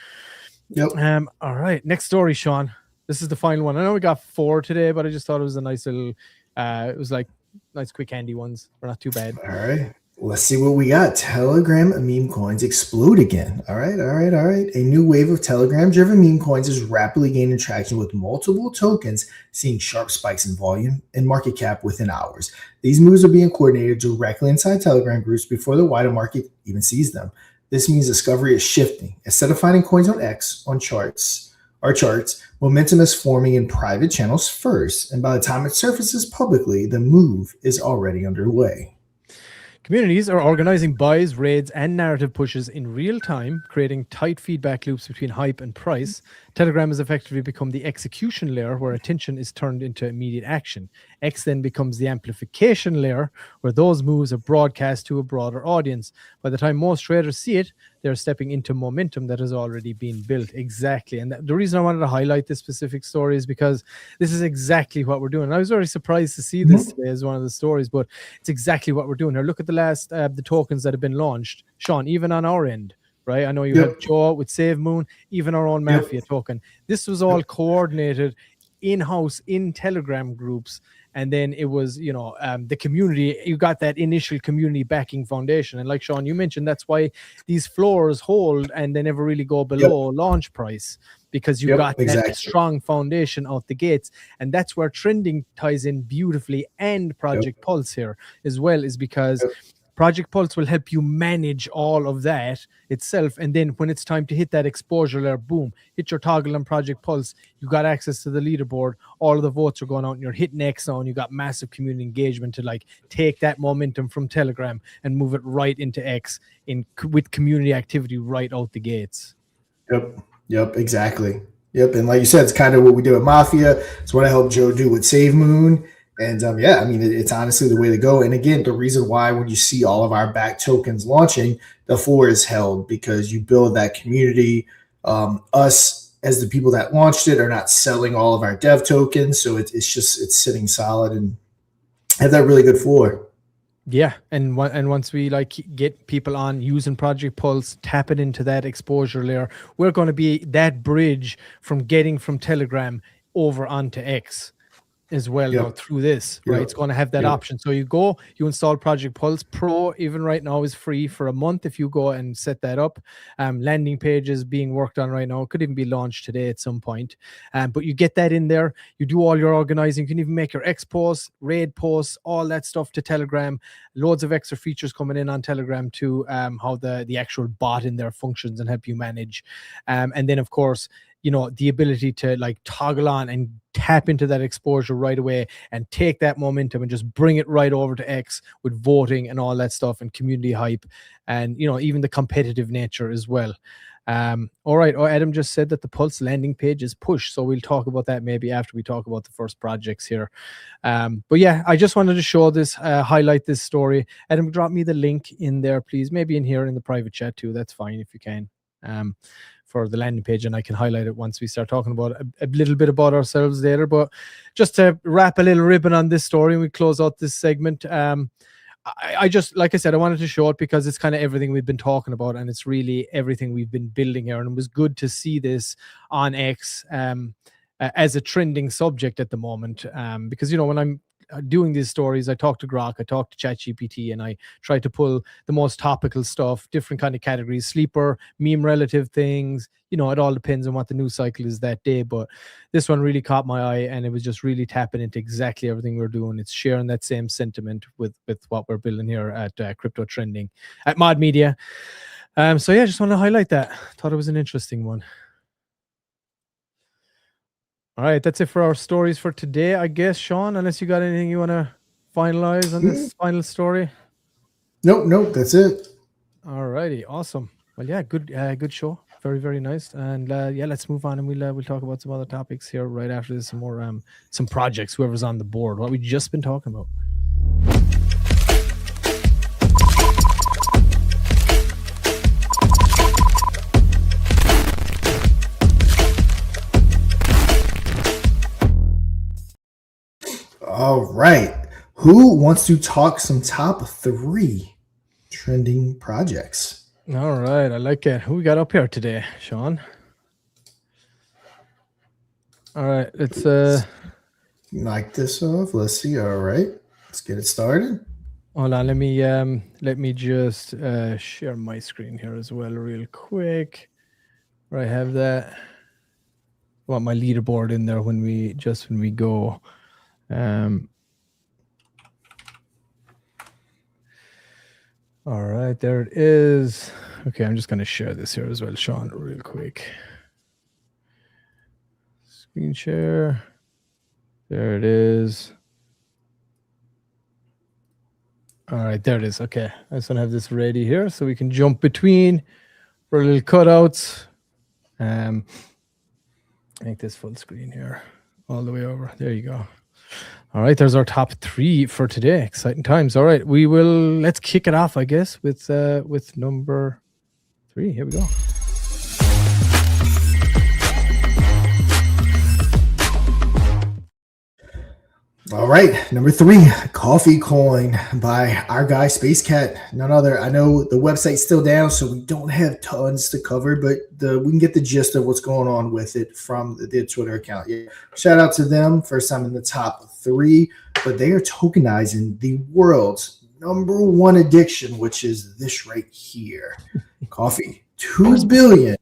All right, next story, Sean. This is the final one. I know we got 4 today, but I just thought it was a nice little, it was nice quick handy ones. They're not too bad. All right. Let's see what we got. Telegram meme coins explode again. All right. A new wave of Telegram-driven meme coins is rapidly gaining traction, with multiple tokens seeing sharp spikes in volume and market cap within hours. These moves are being coordinated directly inside Telegram groups before the wider market even sees them. This means discovery is shifting. Instead of finding coins on X on charts, momentum is forming in private channels first, and by the time it surfaces publicly, the move is already underway. Communities are organizing buys, raids, and narrative pushes in real time, creating tight feedback loops between hype and price. Telegram has effectively become the execution layer where attention is turned into immediate action. X then becomes the amplification layer where those moves are broadcast to a broader audience. By the time most traders see it, they're stepping into momentum that has already been built. Exactly. And the reason I wanted to highlight this specific story is because this is exactly what we're doing. And I was very surprised to see this today as one of the stories, but it's exactly what we're doing. Now look at the tokens that have been launched, Sean, even on our end. Right, I know you had Joe with Save Moon, even our own Mafia token. This was all coordinated in-house in Telegram groups, and then it was, the community. You got that initial community backing foundation, and like Sean, you mentioned, that's why these floors hold and they never really go below launch price, because you got that strong foundation out the gates, and that's where trending ties in beautifully, and Project Pulse here as well, is because Project Pulse will help you manage all of that itself. And then when it's time to hit that exposure layer, boom, hit your toggle on Project Pulse. You got access to the leaderboard. All of the votes are going out and you're hitting X now, and you got massive community engagement to take that momentum from Telegram and move it right into X with community activity right out the gates. Yep, exactly. And like you said, it's kind of what we do with Mafia. It's what I helped Joe do with Save Moon. And it's honestly the way to go. And again, the reason why when you see all of our back tokens launching, the floor is held, because you build that community. Us as the people that launched it are not selling all of our dev tokens, so it's sitting solid and have that really good floor. Yeah, and once we get people on using Project Pulse, tap it into that exposure layer, we're going to be that bridge from getting from Telegram over onto X as well now through this, right? It's going to have that option. So you install Project Pulse Pro. Even right now is free for a month if you go and set that up. Landing pages being worked on right now. It could even be launched today at some point. But you get that in there. You do all your organizing. You can even make your X posts, raid posts, all that stuff to Telegram. Loads of extra features coming in on Telegram too. How the actual bot in there functions and help you manage. And then of course, the ability to toggle on and tap into that exposure right away and take that momentum and just bring it right over to X with voting and all that stuff and community hype and, even the competitive nature as well. All right. Adam just said that the Pulse landing page is pushed. So we'll talk about that maybe after we talk about the first projects here. But yeah, I just wanted to show this, highlight this story. Adam, drop me the link in there, please. Maybe in here in the private chat too. That's fine if you can. For the landing page, and I can highlight it once we start talking about a little bit about ourselves later. But just to wrap a little ribbon on this story and we close out this segment, I just, like I said, I wanted to show it because it's kind of everything we've been talking about, and it's really everything we've been building here. And it was good to see this on X as a trending subject at the moment, because when I'm doing these stories, I talk to Grok, I talk to ChatGPT, and I try to pull the most topical stuff, different kind of categories, sleeper, meme relative things. It all depends on what the news cycle is that day. But this one really caught my eye, and it was just really tapping into exactly everything we're doing. It's sharing that same sentiment with what we're building here at Crypto Trending at Mod Media. So yeah, just want to highlight that. Thought it was an interesting one. All right, that's it for our stories for today, I guess, Sean, unless you got anything you want to finalize on this final story. Nope, that's it. All righty, awesome. Well, yeah, good show. Very, very nice. And let's move on, and we'll talk about some other topics here right after this, some more some projects, whoever's on the board, what we've just been talking about. right. Who wants to talk some top 3 trending projects? All right. I like it. Who we got up here today, Sean? All right. Let's knock this off. Let's see. All right. Let's get it started. hold on. Let me just share my screen here as well real quick. Where I have that. I want my leaderboard in there when we go. All right, there it is. Okay, I'm just going to share this here as well, Sean, real quick. Screen share. There it is. All right, there it is. Okay, I just want to have this ready here so we can jump between for little cutouts. Make this full screen here all the way over. There you go. All right, there's our top 3 for today. Exciting times. All right, let's kick it off, I guess, with number 3. Here we go. All right, number 3, Coffee Coin by our guy Space Cat. None other. I know the website's still down, so we don't have tons to cover, but we can get the gist of what's going on with it from the Twitter account. Yeah. Shout out to them, first time in the top 3, but they are tokenizing the world's number 1 addiction, which is this right here, coffee. 2 billion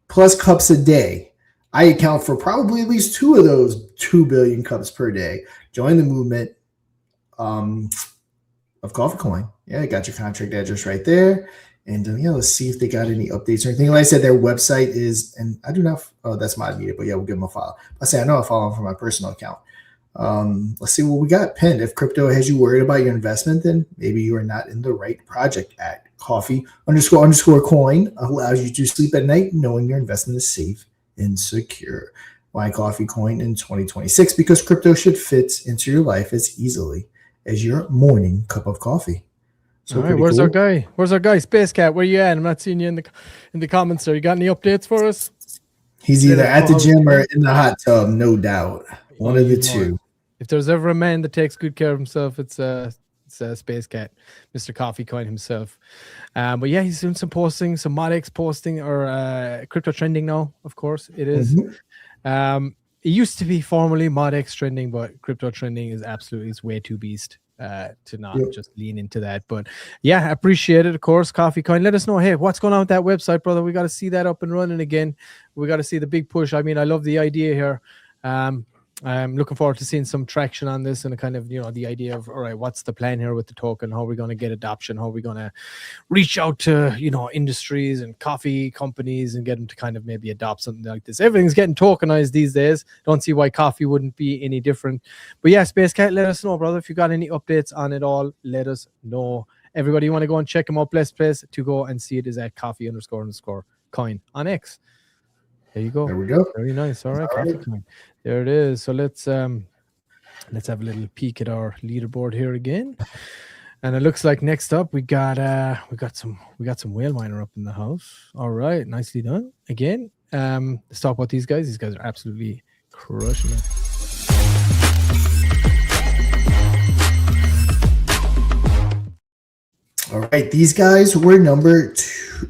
plus cups a day. I account for probably at least 2 of those 2 billion cups per day. Join the movement of Coffee Coin. Yeah, got your contract address right there. And let's see if they got any updates or anything. Like I said, their website is, and I do not, that's my media, but yeah, we'll give them a follow. I know I follow them from my personal account. Let's see what we got pinned. If crypto has you worried about your investment, then maybe you are not in the right project at Coffee__coin allows you to sleep at night knowing your investment is safe and secure. Why Coffee Coin in 2026? Because crypto should fit into your life as easily as your morning cup of coffee. So all right, where's our guy? Where's our guy? Space Cat, where you at? I'm not seeing you in the comments there. You got any updates for us? He's either at the gym or in the hot tub, no doubt. One of the two. If there's ever a man that takes good care of himself, it's Space Cat, Mr. Coffee Coin himself. But yeah, he's doing some posting, some ModX posting, or crypto trending now. Of course, it is. It used to be formerly ModX trending, but crypto trending is absolutely, it's way too beast to not just lean into that. But yeah, appreciate it, of course. Coffee Coin, let us know, hey, what's going on with that website, brother? We got to see that up and running again. We got to see the big push. I mean, I love the idea here. I'm looking forward to seeing some traction on this and a kind of, the idea of, all right, what's the plan here with the token? How are we going to get adoption? How are we going to reach out to, industries and coffee companies and get them to kind of maybe adopt something like this? Everything's getting tokenized these days. Don't see why coffee wouldn't be any different. But yeah, Space Cat, let us know, brother. If you got any updates on it all, let us know. Everybody, you want to go and check them out, best place to go and see it is at coffee__coin on X. There you go. There we go. Very nice. All right, Coffee Coin. There it is. So let's have a little peek at our leaderboard here again. And it looks like next up we got some whale miner up in the house. All right, nicely done. Again, let's talk about these guys. These guys are absolutely crushing it. All right, these guys were number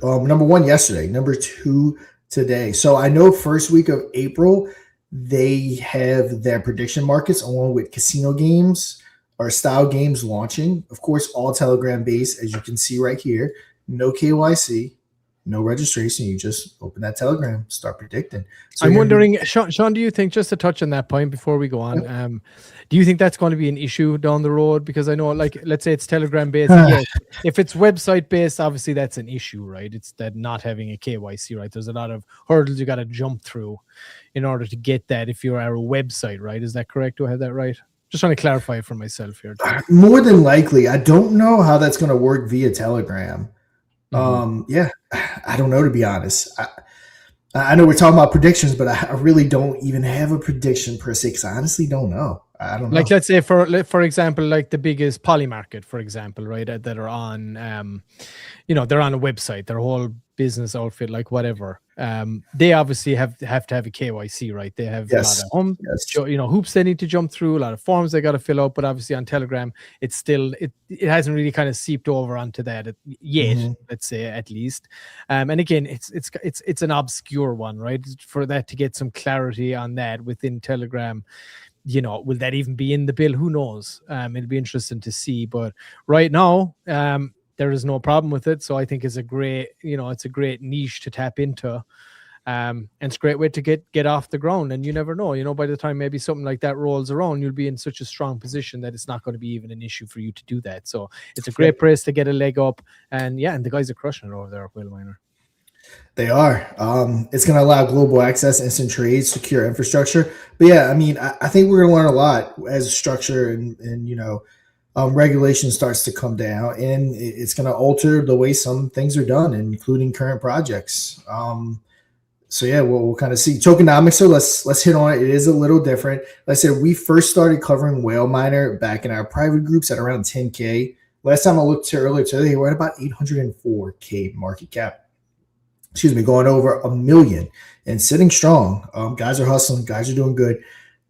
1 yesterday, number 2 today. So I know first week of April, they have their prediction markets along with casino games or style games launching. Of course, all Telegram based, as you can see right here. No KYC, no registration. You just open that Telegram, start predicting. So I'm wondering, Sean, do you think, just to touch on that point before we go on, do you think that's going to be an issue down the road? Because I know, like, let's say it's Telegram based. Yes, if it's website based, obviously that's an issue, right? It's that not having a KYC, right? There's a lot of hurdles you got to jump through in order to get that if you're a website, right? Is that correct? Do I have that right? Just trying to clarify it for myself here. More than likely. I don't know how that's going to work via Telegram. Yeah, I don't know, to be honest. I know we're talking about predictions, but I really don't even have a prediction per se because I honestly don't know. I don't know. Like, let's say for example, like the biggest poly market, for example, right, that are on, they're on a website, their whole business outfit, like whatever. They obviously have to have a KYC, right? They have a lot of hoops they need to jump through, a lot of forms they got to fill out. But obviously on Telegram, it's still it hasn't really kind of seeped over onto that yet. Let's say at least. And again, it's an obscure one, right? For that to get some clarity on that within Telegram. Will that even be in the bill? Who knows? It'll be interesting to see. But right now, there is no problem with it. So I think it's a great niche to tap into. And it's a great way to get off the ground. And you never know, by the time maybe something like that rolls around, you'll be in such a strong position that it's not going to be even an issue for you to do that. So it's a great place to get a leg up. And and the guys are crushing it over there at Whale Miner. They are. It's going to allow global access, instant trades, secure infrastructure. But yeah, I mean, I think we're going to learn a lot as structure and regulation starts to come down, and it's going to alter the way some things are done, including current projects. So yeah, we'll kind of see tokenomics. So let's hit on it. It is a little different. Like I said, we first started covering Whale Miner back in our private groups at around 10K. Last time I looked earlier today, we're at about 804K market cap. Going over 1 million and sitting strong. Guys are hustling. Guys are doing good.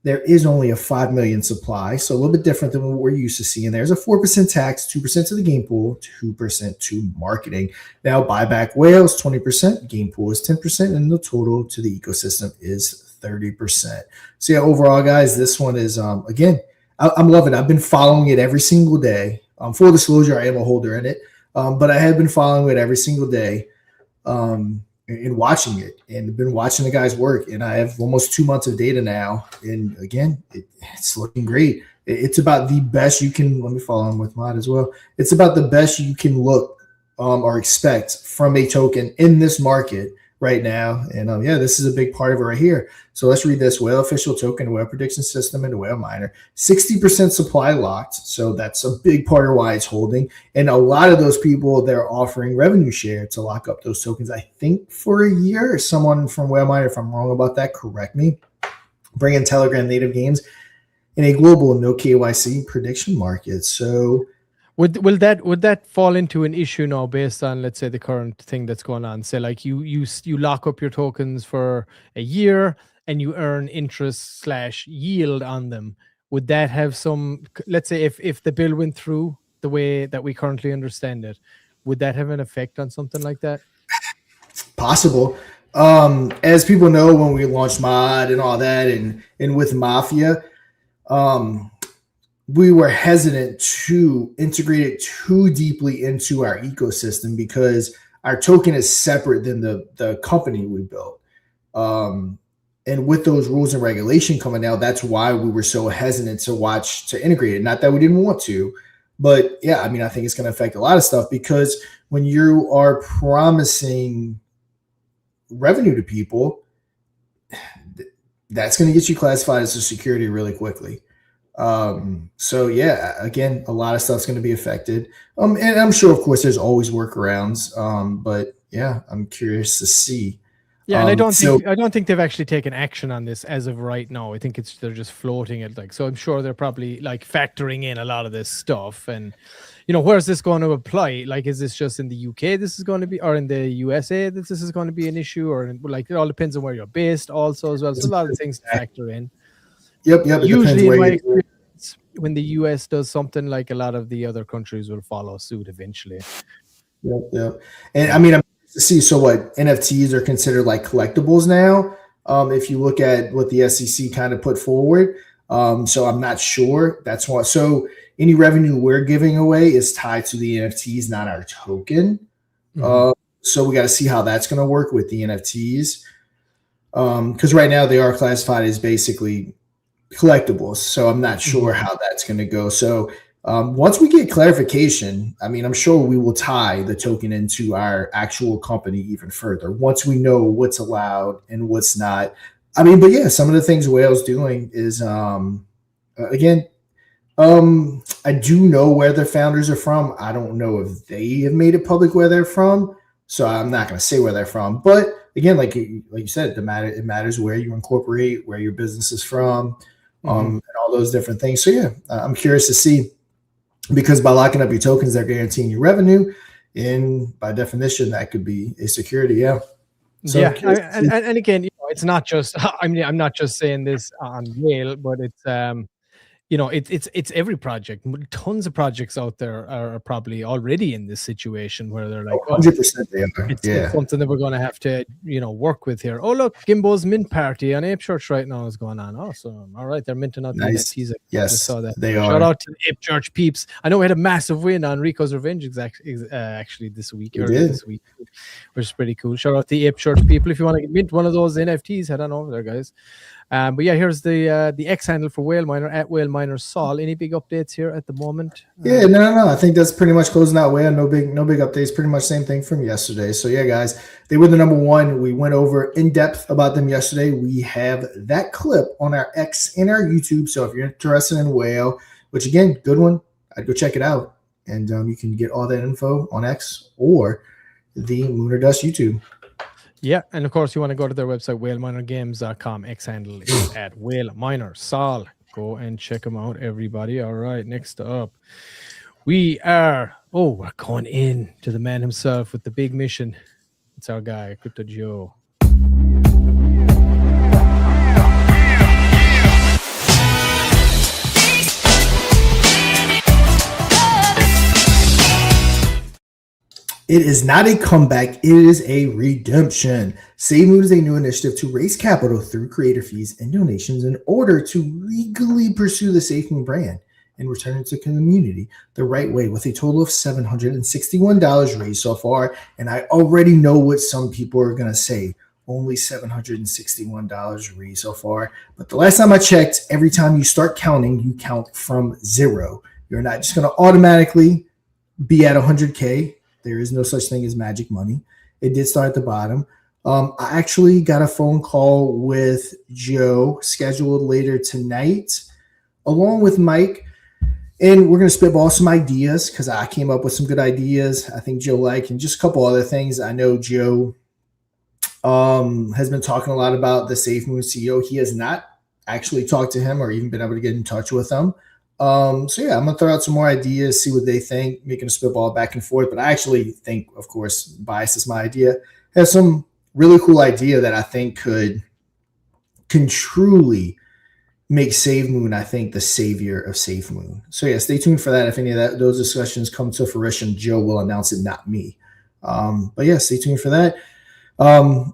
There is only a 5 million supply, so a little bit different than what we're used to seeing. There's a 4% tax, 2% to the game pool, 2% to marketing. Now, buyback whales, 20%, game pool is 10%, and the total to the ecosystem is 30%. So yeah, overall, guys, this one is, again, I'm loving it. I've been following it every single day. Full disclosure, I am a holder in it, but I have been following it every single day. And watching it and been watching the guys work. And I have almost 2 months of data now. And again, it's looking great. It's about the best you can, let me follow on with Mod as well. It's about the best you can look or expect from a token in this market right now. And this is a big part of it right here. So let's read this. Whale official token, whale prediction system, and Whale Miner. 60% supply locked. So that's a big part of why it's holding. And a lot of those people, they're offering revenue share to lock up those tokens, I think for a year. Someone from Whale Miner, if I'm wrong about that, correct me. Bringing Telegram native games in a global no KYC prediction market. So Would that fall into an issue now based on, let's say, the current thing that's going on? Say like you lock up your tokens for a year and you earn interest / yield on them. Would that have some, let's say if the bill went through the way that we currently understand it, would that have an effect on something like that? Possible. As people know, when we launched Mod and all that and with Mafia, we were hesitant to integrate it too deeply into our ecosystem because our token is separate than the company we built. And with those rules and regulation coming out, that's why we were so hesitant to integrate it. Not that we didn't want to, but yeah, I mean, I think it's going to affect a lot of stuff because when you are promising revenue to people, that's going to get you classified as a security really quickly. So yeah, again, a lot of stuff's going to be affected. And I'm sure, of course, there's always workarounds. But yeah, I'm curious to see. Yeah, and I don't think they've actually taken action on this as of right now. I think they're just floating it so I'm sure they're probably like factoring in a lot of this stuff. And where's this going to apply? Like, is this just in the UK this is going to be, or in the USA that this is going to be an issue, or like it all depends on where you're based also as well. So a lot of things to factor in. Yep. Usually in my experience, when the US does something, like a lot of the other countries will follow suit eventually. Yep. And I mean, I'm to see, so what, NFTs are considered like collectibles now. If you look at what the SEC kind of put forward. So I'm not sure. That's why. So any revenue we're giving away is tied to the NFTs, not our token. So we got to see how that's going to work with the NFTs. Because right now they are classified as basically collectibles. So I'm not sure how that's going to go. So once we get clarification, I mean, I'm sure we will tie the token into our actual company even further once we know what's allowed and what's not. I mean, but yeah, some of the things Whale's doing is, again, I do know where the founders are from. I don't know if they have made it public where they're from. So I'm not going to say where they're from. But again, like you said, it matters where you incorporate, where your business is from. And all those different things. So yeah, I'm curious to see, because by locking up your tokens, they're guaranteeing you revenue, and by definition, that could be a security. Yeah. So Yeah, and again, it's not just. I mean, I'm not just saying this on Whale, but it's every project. Tons of projects out there are probably already in this situation where they're like, oh, 100% they are. it's something that we're going to have to, work with here. Oh, look, Gimbo's mint party on Ape Church right now is going on. Awesome. All right, they're minting out the NFTs. Yes, I saw that. they Shout are. out to the Ape Church peeps. I know we had a massive win on Rico's Revenge actually this week. This week, which is pretty cool. Shout out to the Ape Church people. If you want to mint one of those NFTs, head on over there, guys. But yeah, here's the X handle for Whale Miner at Whale Miner Sol. Any big updates here at the moment? Yeah, no. I think that's pretty much closing out Whale. No big updates. Pretty much same thing from yesterday. So yeah, guys, they were the number one. We went over in depth about them yesterday. We have that clip on our X and our YouTube. So if you're interested in Whale, which again, good one, I'd go check it out. And you can get all that info on X or the Moon or Dust YouTube. Yeah, and of course, you want to go to their website, whaleminergames.com. X handle is at Whale Miner Sol. Go and check them out, everybody. All right, next up, we're going in to the man himself with the big mission. It's our guy, Crypto Joe. It is not a comeback. It is a redemption. SaveMoon is a new initiative to raise capital through creator fees and donations in order to legally pursue the SafeMoon brand and return it to community the right way, with a total of $761 raised so far. And I already know what some people are going to say. Only $761 raised so far. But the last time I checked, every time you start counting, you count from zero. You're not just going to automatically be at 100K. There is no such thing as magic money. It did start at the bottom. I actually got a phone call with Joe scheduled later tonight, along with Mike. And we're going to spitball some ideas because I came up with some good ideas. I think Joe liked, and just a couple other things. I know Joe has been talking a lot about the SafeMoon CEO. He has not actually talked to him or even been able to get in touch with him. So yeah, I'm gonna throw out some more ideas, see what they think, making a spitball back and forth. But I actually think, of course, bias is my idea, has some really cool idea that I think can truly make SaveMoon, I think, the savior of SafeMoon. So yeah, stay tuned for that. If any of those discussions come to fruition, Joe will announce it, not me. But yeah, stay tuned for that.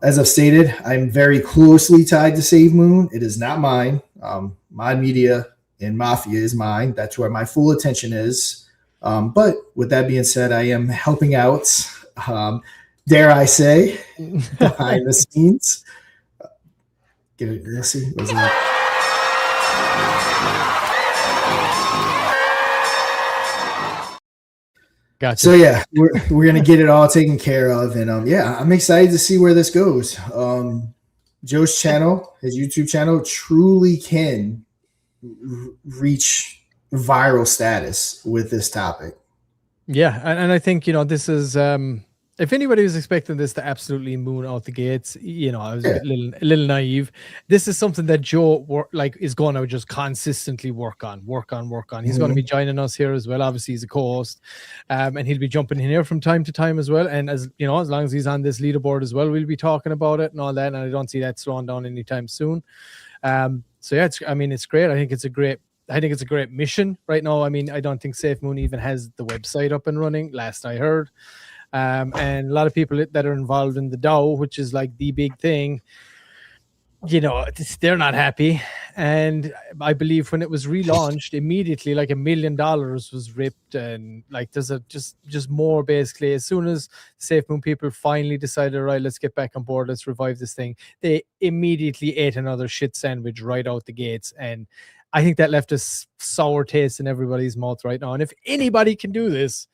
As I've stated, I'm very closely tied to SaveMoon. It is not mine. My media and Mafia is mine. That's where my full attention is. But with that being said, I am helping out, dare I say, behind the scenes. Let's see. Gotcha. So yeah, we're gonna get it all taken care of, and yeah, I'm excited to see where this goes. Joe's channel, his YouTube channel, truly can reach viral status with this topic. Yeah, and I think this is if anybody was expecting this to absolutely moon out the gates, I was a little naive. This is something that Joe is going to just consistently work on. He's going to be joining us here as well. Obviously, he's a co-host, and he'll be jumping in here from time to time as well. And as long as he's on this leaderboard as well, we'll be talking about it and all that. And I don't see that slowing down anytime soon. So yeah, it's great. I think it's a great mission right now. I mean, I don't think SafeMoon even has the website up and running, last I heard. And a lot of people that are involved in the DAO, which is like the big thing, they're not happy. And I believe when it was relaunched, immediately like $1 million was ripped, and like there's just more basically. As soon as SafeMoon people finally decided, right, let's get back on board, let's revive this thing, they immediately ate another shit sandwich right out the gates. And I think that left a sour taste in everybody's mouth right now. And if anybody can do this,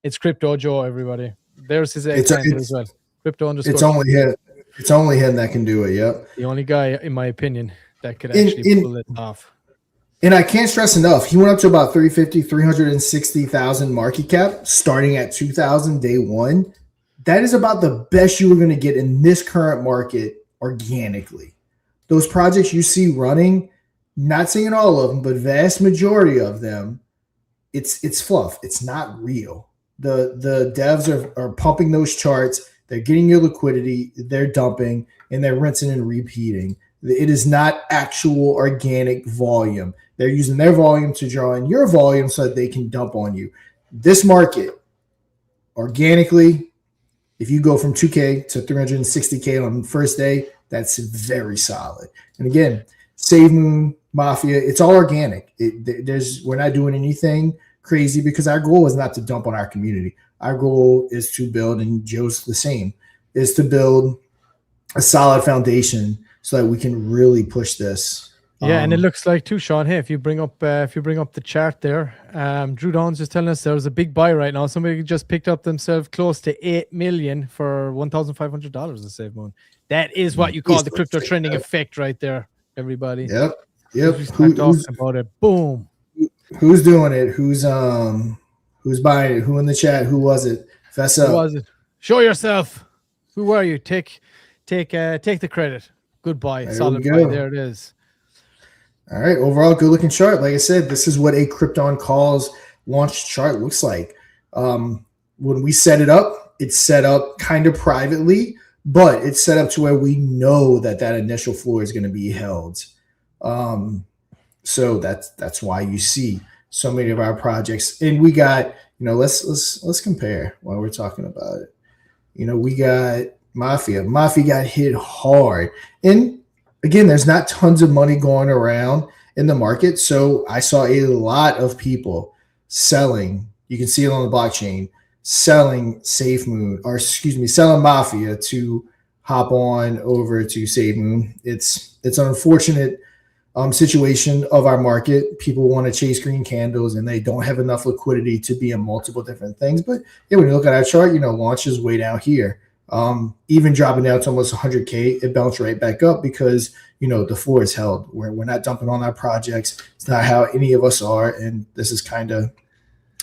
it's Crypto Joe, everybody. There's his example as well. Crypto _. It's only him that can do it. Yep. The only guy, in my opinion, that could actually pull it off. And I can't stress enough, he went up to about 360,000 market cap, starting at 2,000 day one. That is about the best you are going to get in this current market organically. Those projects you see running, not saying all of them, but vast majority of them, it's fluff. It's not real. The devs are pumping those charts. They're getting your liquidity. They're dumping and they're rinsing and repeating. It is not actual organic volume. They're using their volume to draw in your volume so that they can dump on you. This market, organically, if you go from 2K to 360K on the first day, that's very solid. And again, SaveMoon, Mafia, it's all organic. We're not doing anything crazy because our goal is not to dump on our community. Our goal is to build, and Joe's the same, is to build a solid foundation so that we can really push this. Yeah, and it looks like too, Sean. Hey, if you bring up the chart there, Drew Dawn's just telling us there's a big buy right now. Somebody just picked up themselves close to $8 million for $1,500 to SaveMoon. That is what you call the crypto trending effect, right there, everybody. Yep. Who's talking about it? Boom. Who's doing it? Who's buying it? Who in the chat? Who was it? Fess up. Who was it? Show yourself. Who are you? Take the credit. Good buy. Solid buy. There it is. All right. Overall, good looking chart. Like I said, this is what a Krypton Calls launch chart looks like. When we set it up, it's set up kind of privately, but it's set up to where we know that initial floor is going to be held. So that's why you see so many of our projects. And we got, let's compare while we're talking about it. We got Mafia. Mafia got hit hard. And again, there's not tons of money going around in the market. So I saw a lot of people selling. You can see it on the blockchain, selling selling Mafia to hop on over to SaveMoon. It's an unfortunate situation of our market. People want to chase green candles and they don't have enough liquidity to be in multiple different things. But yeah, when you look at our chart, launch is way down here. Even dropping down to almost 100K, it bounced right back up because, the floor is held. We're not dumping on our projects. It's not how any of us are. And this is kind of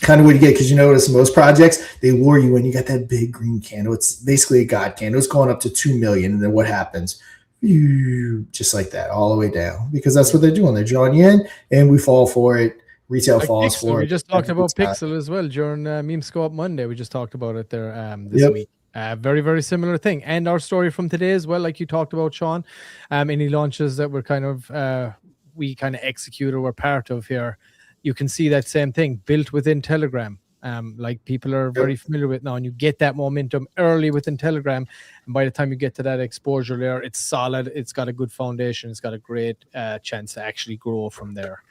what you get, because notice most projects, they lure you in. You got that big green candle. It's basically a God candle. It's going up to 2 million. And then what happens? Just like that, all the way down, because that's what they're doing. They're drawing you in and we fall for it. Retail falls Pixel. for it. We just talked about Pixel as well during Meme Scope Monday. We just talked about it there this week. Very, very similar thing. And our story from today as well, like you talked about, Sean, any launches that we're we kind of execute or we're part of here, you can see that same thing built within Telegram. Like people are very familiar with now, and you get that momentum early within Telegram. And by the time you get to that exposure layer, it's solid. It's got a good foundation. It's got a great chance to actually grow from there.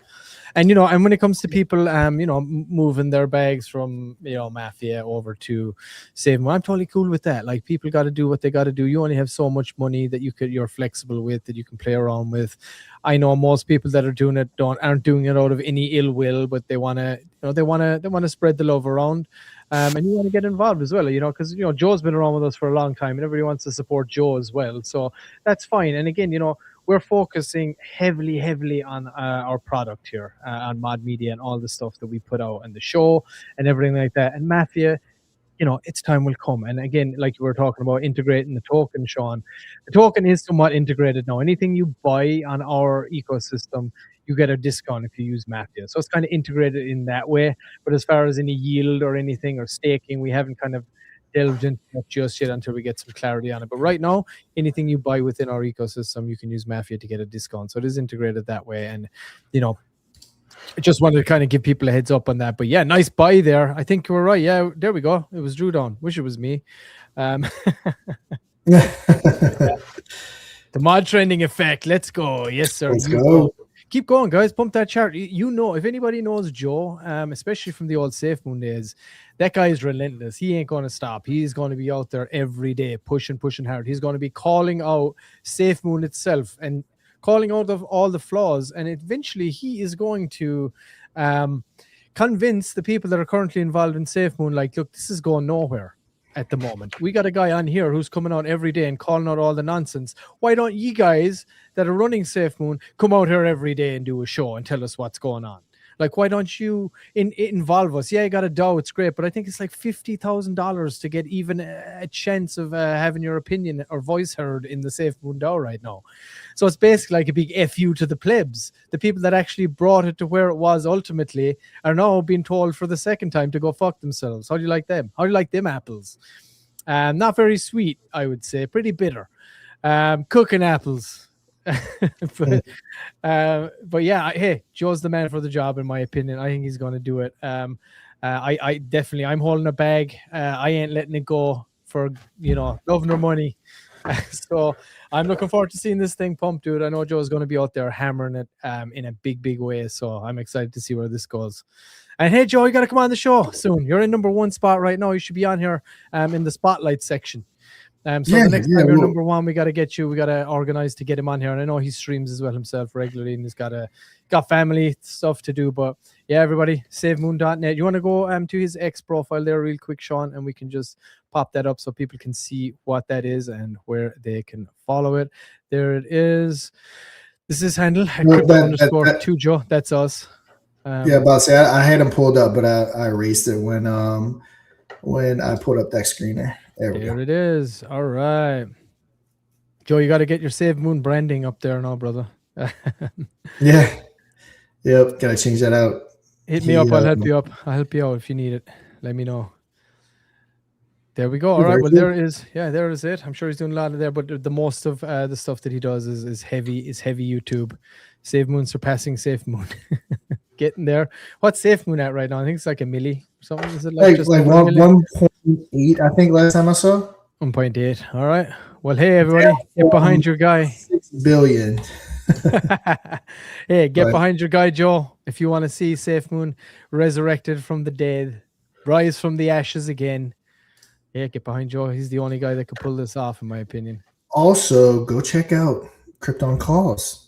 And, and when it comes to people, moving their bags from, Mafia over to SaveMoon, I'm totally cool with that. Like, people got to do what they got to do. You only have so much money that you're flexible with, that you can play around with. I know most people that are doing it aren't doing it out of any ill will, but they want to, they want to spread the love around. And you want to get involved as well, because, Joe's been around with us for a long time and everybody wants to support Joe as well. So that's fine. And again, we're focusing heavily on our product here, on Mod Media and all the stuff that we put out and the show and everything like that. And Mafia, its time will come. And again, like you were talking about integrating the token, Sean, the token is somewhat integrated now. Anything you buy on our ecosystem, you get a discount if you use Mafia. So it's kind of integrated in that way. But as far as any yield or anything or staking, we haven't kind of delved into that just yet until we get some clarity on it. But right now, anything you buy within our ecosystem, you can use Mafia to get a discount. So it is integrated that way. And, I just wanted to kind of give people a heads up on that. But yeah, nice buy there. I think you were right. Yeah, there we go. It was Drew Dawn. Wish it was me. The mod trending effect. Let's go. Yes, sir. Let's go. Keep going, guys. Pump that chart. If anybody knows Joe, especially from the old SafeMoon days, that guy is relentless. He ain't going to stop. He's going to be out there every day, pushing hard. He's going to be calling out SafeMoon itself and calling out of all the flaws. And eventually he is going to convince the people that are currently involved in SafeMoon, like, look, this is going nowhere at the moment. We got a guy on here who's coming out every day and calling out all the nonsense. Why don't you guys that are running SafeMoon come out here every day and do a show and tell us what's going on? Like, why don't you involve us? Yeah, you got a DAO, it's great, but I think it's like $50,000 to get even a chance of having your opinion or voice heard in the SafeMoon DAO right now. So it's basically like a big FU to the plebs. The people that actually brought it to where it was ultimately are now being told for the second time to go fuck themselves. How do you like them? How do you like them apples? Not very sweet, I would say. Pretty bitter. Cooking apples. but yeah, hey, Joe's the man for the job, in my opinion. I think he's going to do it. I definitely, I'm holding a bag. I ain't letting it go for, love nor money. So I'm looking forward to seeing this thing pump, dude. I know Joe's going to be out there hammering it in a big way. So I'm excited to see where this goes. And hey, Joe, you got to come on the show soon. You're in #1 spot right now. You should be on here in the spotlight section. The next time you're #1, we got to get you. We got to organize to get him on here. And I know he streams as well himself regularly, and he's got family stuff to do. But yeah, everybody, SaveMoon.net. You want to go to his X profile there real quick, Sean, and we can just pop that up so people can see what that is and where they can follow it. There it is. This is handle @crypto_2 Joe. That's us. Yeah, about to say I had him pulled up, but I erased it when I pulled up that screener. There it is. All right, Joe, you got to get your SaveMoon branding up there now, brother. Yeah. Yep. Gotta change that out. Hit me up. I'll help you up. I'll help you out if you need it. Let me know. There we go. All right. Well, there is. Yeah, there is it. I'm sure he's doing a lot of there, but the most of the stuff that he does is heavy YouTube. SaveMoon surpassing SafeMoon. Getting there. What's SafeMoon at right now? I think it's like a milli or something. Is it like 1.8? I think last time I saw 1.8. All right. Well, hey everybody, get behind your guy. 6 billion. Hey, get behind your guy, Joe. If you want to see SafeMoon resurrected from the dead, rise from the ashes again. Yeah, get behind Joe. He's the only guy that could pull this off, in my opinion. Also, go check out Crypto on Calls.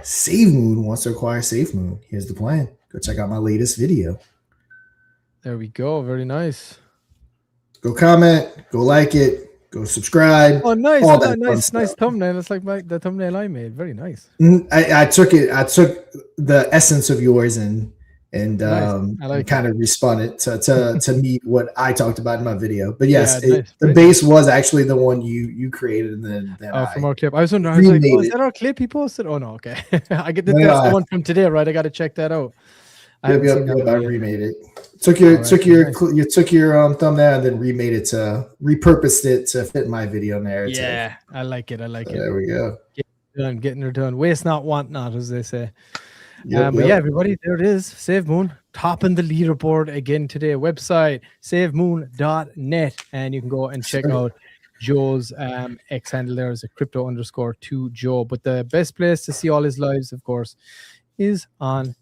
SaveMoon wants to acquire SafeMoon. Here's the plan. Go check out my latest video. There we go. Very nice. Go comment. Go like it. Go subscribe. Oh, nice. Nice thumbnail. It's like the thumbnail I made. Very nice. I took the essence of yours and kind of respun it to meet what I talked about in my video. But yes, the base was actually the one you created, and then from our clip. I was wondering, is that our clip he posted? Oh no, okay. I get that's the one from today, right? I got to check that out. I remade it. Took your thumbnail and then repurposed it to fit my video narrative. Yeah, I like it. There we go. Getting her done. Waste not, want not, as they say. But yeah, everybody, there it is. SaveMoon topping the leaderboard again today. Website SaveMoon.net, and you can go and check out Joe's X handle. There is a @crypto_2 Joe. But the best place to see all his lives, of course, is on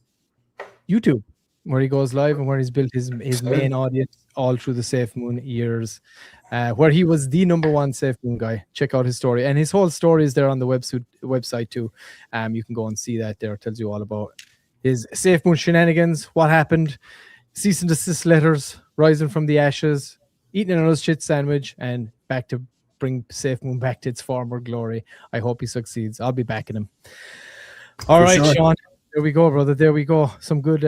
YouTube, where he goes live and where he's built his main audience all through the SafeMoon years, where he was the #1 SafeMoon guy. Check out his story, and his whole story is there on the website too. You can go and see that there. It tells you all about his SafeMoon shenanigans, what happened, cease and desist letters, rising from the ashes, eating another shit sandwich, and back to bring SafeMoon back to its former glory. I hope he succeeds. I'll be backing him. All right, Sean. There we go, brother. There we go. Some good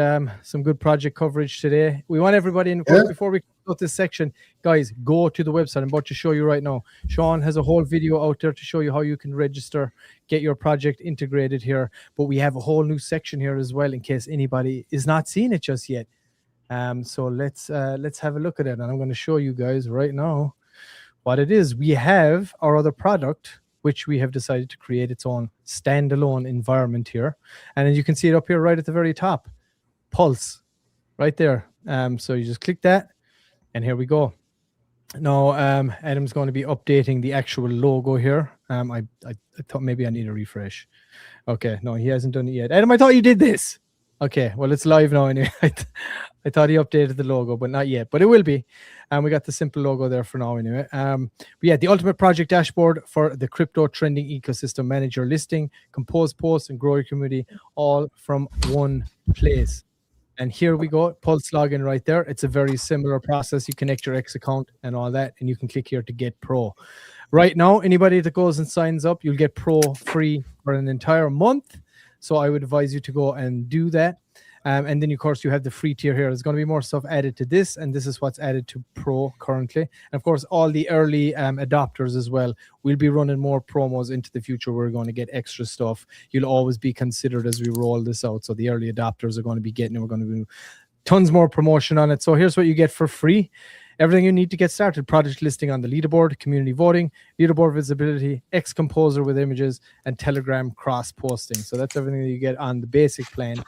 project coverage today. We want everybody in. Before we close this section, guys, go to the website. I'm about to show you right now. Sean has a whole video out there to show you how you can register, get your project integrated here. But we have a whole new section here as well, in case anybody is not seeing it just yet. So let's have a look at it, and I'm going to show you guys right now what it is. We have our other product, which we have decided to create its own standalone environment here. And then you can see it up here right at the very top. Pulse, right there. So you just click that, and here we go. Now, Adam's going to be updating the actual logo here. I thought maybe I need a refresh. Okay, no, he hasn't done it yet. Adam, I thought you did this. Okay, well, it's live now anyway. I thought he updated the logo, but not yet. But it will be. And we got the simple logo there for now anyway. But yeah, the ultimate project dashboard for the crypto trending ecosystem. Manage your listing, compose posts, and grow your community all from one place. And here we go. Pulse login right there. It's a very similar process. You connect your X account and all that, and you can click here to get pro. Right now, anybody that goes and signs up, you'll get pro free for an entire month. So I would advise you to go and do that. And then, of course, you have the free tier here. There's going to be more stuff added to this, and this is what's added to Pro currently. And of course, all the early adopters as well. We'll be running more promos into the future. We're going to get extra stuff. You'll always be considered as we roll this out. So the early adopters are going to be getting it. We're going to do tons more promotion on it. So here's what you get for free. Everything you need to get started: project listing on the leaderboard, community voting, leaderboard visibility, X Composer with images, and Telegram cross posting. So that's everything that you get on the basic plan.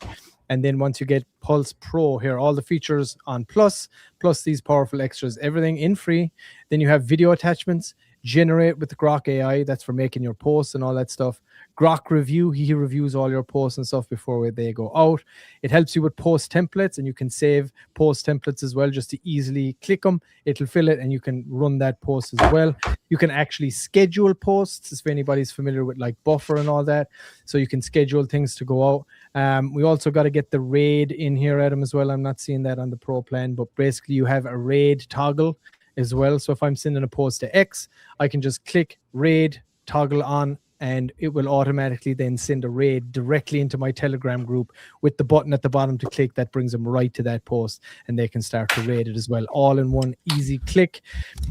And then once you get Pulse Pro here, all the features on Plus, plus these powerful extras, everything in free. Then you have video attachments, generate with the Grok AI. That's for making your posts and all that stuff. Grok Review, he reviews all your posts and stuff before they go out. It helps you with post templates, and you can save post templates as well, just to easily click them. It'll fill it, and you can run that post as well. You can actually schedule posts, if anybody's familiar with like Buffer and all that. So you can schedule things to go out. We also got to get the raid in here, Adam, as well. I'm not seeing that on the Pro plan, but basically you have a raid toggle as well. So if I'm sending a post to X, I can just click raid, toggle on, and it will automatically then send a raid directly into my Telegram group with the button at the bottom to click. That brings them right to that post, and they can start to raid it as well, all in one easy click.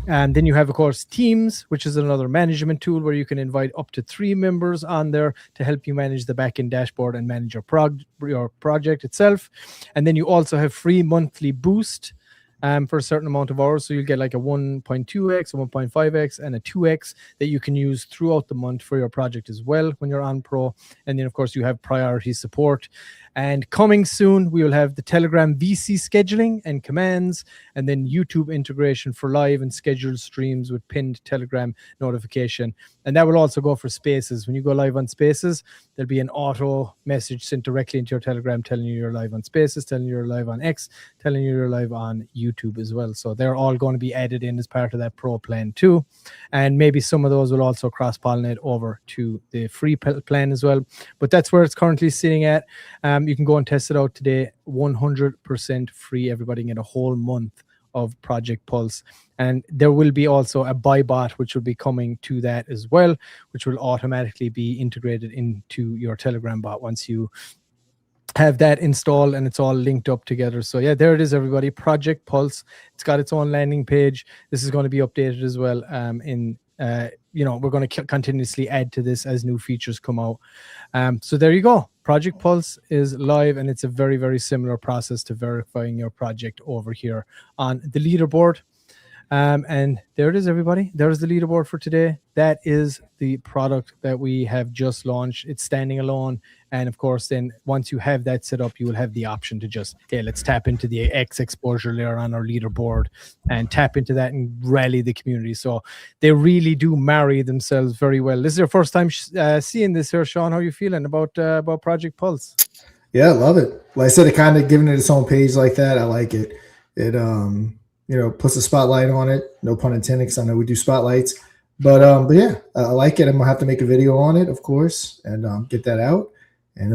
And then you have, of course, Teams, which is another management tool where you can invite up to 3 members on there to help you manage the backend dashboard and manage your project itself. And then you also have free monthly boost for a certain amount of hours. So you'll get like a 1.2x, a 1.5x, and a 2x that you can use throughout the month for your project as well when you're on Pro. And then, of course, you have priority support. And coming soon, we will have the Telegram VC scheduling and commands, and then YouTube integration for live and scheduled streams with pinned Telegram notification. And that will also go for Spaces. When you go live on Spaces, there'll be an auto message sent directly into your Telegram telling you you're live on Spaces, telling you you're live on X, telling you you're live on YouTube as well. So they're all going to be added in as part of that Pro plan too. And maybe some of those will also cross-pollinate over to the free plan as well. But that's where it's currently sitting at. You can go and test it out today, 100% free. Everybody can get a whole month of Project Pulse. And there will be also a buy bot, which will be coming to that as well, which will automatically be integrated into your Telegram bot once you have that installed and it's all linked up together. So yeah, there it is, everybody. Project Pulse. It's got its own landing page. This is going to be updated as well we're going to continuously add to this as new features come out. So there you go. Project Pulse is live, and it's a very, very similar process to verifying your project over here on the leaderboard. And there it is, everybody. There's the leaderboard for today. That is the product that we have just launched. It's standing alone. And of course, then once you have that set up, you will have the option to just, let's tap into the X exposure layer on our leaderboard and tap into that and rally the community. So they really do marry themselves very well. This is your first time seeing this here, Sean. How are you feeling about Project Pulse? Yeah, I love it. Like I said, it kind of giving it its own page like that. I like it. It puts a spotlight on it. No pun intended, because I know we do spotlights. But yeah, I like it. I'm gonna have to make a video on it, of course, and get that out. And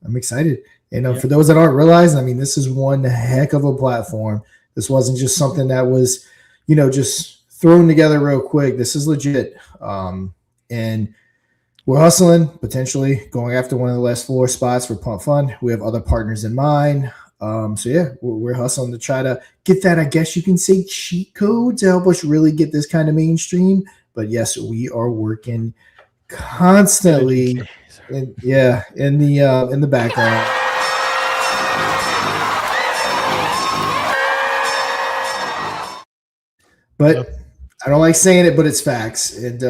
I'm excited. And for those that aren't realizing, I mean, this is one heck of a platform. This wasn't just something that was, just thrown together real quick. This is legit. And we're hustling, potentially going after one of the last 4 spots for Pump Fun. We have other partners in mind. So yeah, we're hustling to try to get that, I guess you can say, cheat code to help us really get this kind of mainstream. But yes, we are working constantly in the background. But I don't like saying it, but it's facts. And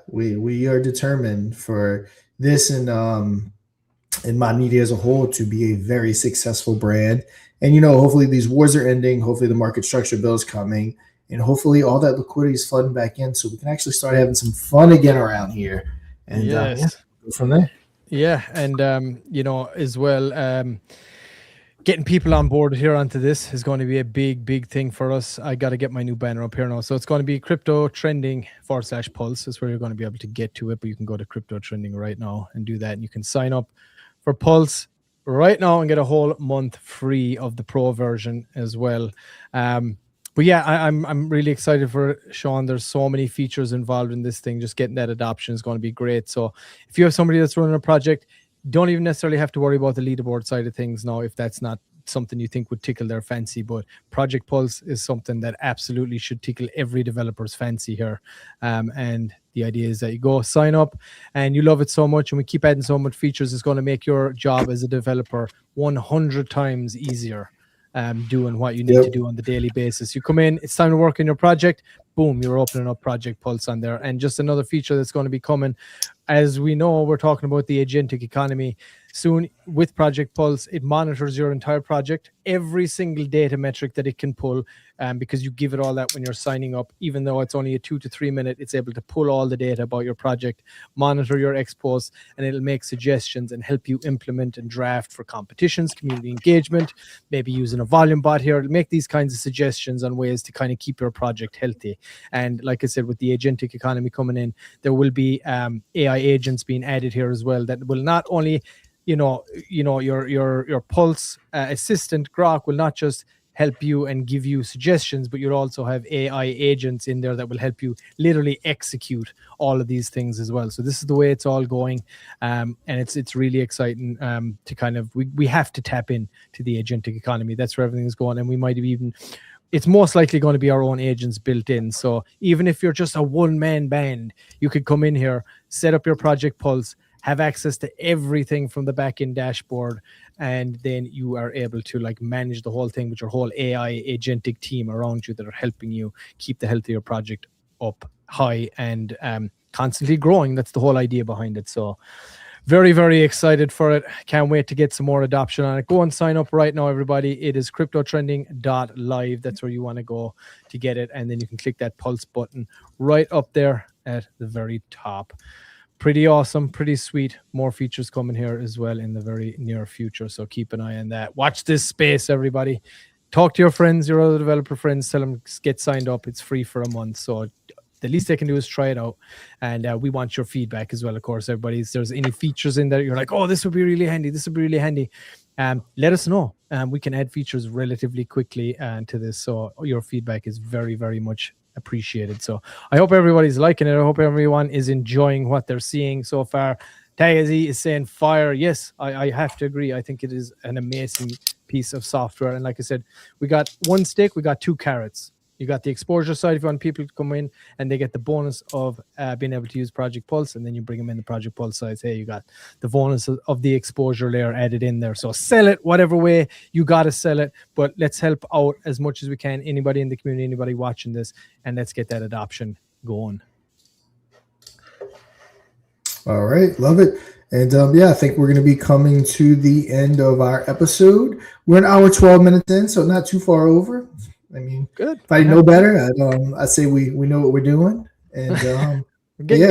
we are determined for this and Mod Media as a whole to be a very successful brand. And hopefully these wars are ending. Hopefully the market structure bill is coming, and hopefully all that liquidity is flooding back in, so we can actually start having some fun again around here. And go from there. Yeah, and as well, getting people on board here onto this is going to be a big, big thing for us. I got to get my new banner up here now. So it's going to be crypto trending /Pulse. That's where you're going to be able to get to it, but you can go to crypto trending right now and do that. And you can sign up for Pulse right now and get a whole month free of the Pro version as well. But yeah, I'm really excited for it, Sean. There's so many features involved in this thing. Just getting that adoption is going to be great. So if you have somebody that's running a project, don't even necessarily have to worry about the leaderboard side of things now if that's not something you think would tickle their fancy. But Project Pulse is something that absolutely should tickle every developer's fancy here. And the idea is that you go sign up and you love it so much, and we keep adding so much features, it's going to make your job as a developer 100 times easier. Doing what you need to do on the daily basis. You come in, it's time to work in your project, boom, you're opening up Project Pulse on there. And just another feature that's going to be coming, as we know, we're talking about the agentic economy soon. With Project Pulse, it monitors your entire project, every single data metric that it can pull, because you give it all that when you're signing up. Even though it's only a 2 to 3 minute, it's able to pull all the data about your project, monitor your expos, and it'll make suggestions and help you implement and draft for competitions, community engagement, maybe using a volume bot here. It'll make these kinds of suggestions on ways to kind of keep your project healthy. And like I said, with the agentic economy coming in, there will be AI agents being added here as well that will not only, your Pulse assistant Grok will not just help you and give you suggestions, but you'll also have AI agents in there that will help you literally execute all of these things as well. So this is the way it's all going, and it's really exciting to kind of, we have to tap in to the agentic economy. That's where everything is going, and we might have even, it's most likely going to be our own agents built in. So even if you're just a one-man band, you could come in here, set up your Project Pulse, have access to everything from the back-end dashboard, and then you are able to like manage the whole thing with your whole AI agentic team around you that are helping you keep the health of your project up high and constantly growing. That's the whole idea behind it. So very, very excited for it. Can't wait to get some more adoption on it. Go and sign up right now, everybody. It is cryptotrending.live. That's where you want to go to get it. And then you can click that Pulse button right up there at the very top. Pretty awesome, pretty sweet. More features coming here as well in the very near future. So keep an eye on that. Watch this space, everybody. Talk to your friends, your other developer friends. Tell them get signed up. It's free for a month. So the least they can do is try it out. And we want your feedback as well, of course, everybody. If there's any features in there you're like, oh, this would be really handy. This would be really handy. Let us know. We can add features relatively quickly to this. So your feedback is very, very much appreciated. So I hope everybody's liking it. I hope everyone is enjoying what they're seeing so far. Tagazi is saying fire. Yes, I have to agree. I think it is an amazing piece of software. And like I said, we got one stick, we got two carrots. You got the exposure side if you want people to come in and they get the bonus of being able to use Project Pulse, and then you bring them in the Project Pulse side. Hey, you got the bonus of the exposure layer added in there. So sell it whatever way you got to sell it, but let's help out as much as we can. Anybody in the community, anybody watching this, and let's get that adoption going. All right, love it. And I think we're going to be coming to the end of our episode. We're an hour, 12 minutes in, so not too far over. I mean, good. If I know better, I'd say we know what we're doing. And it's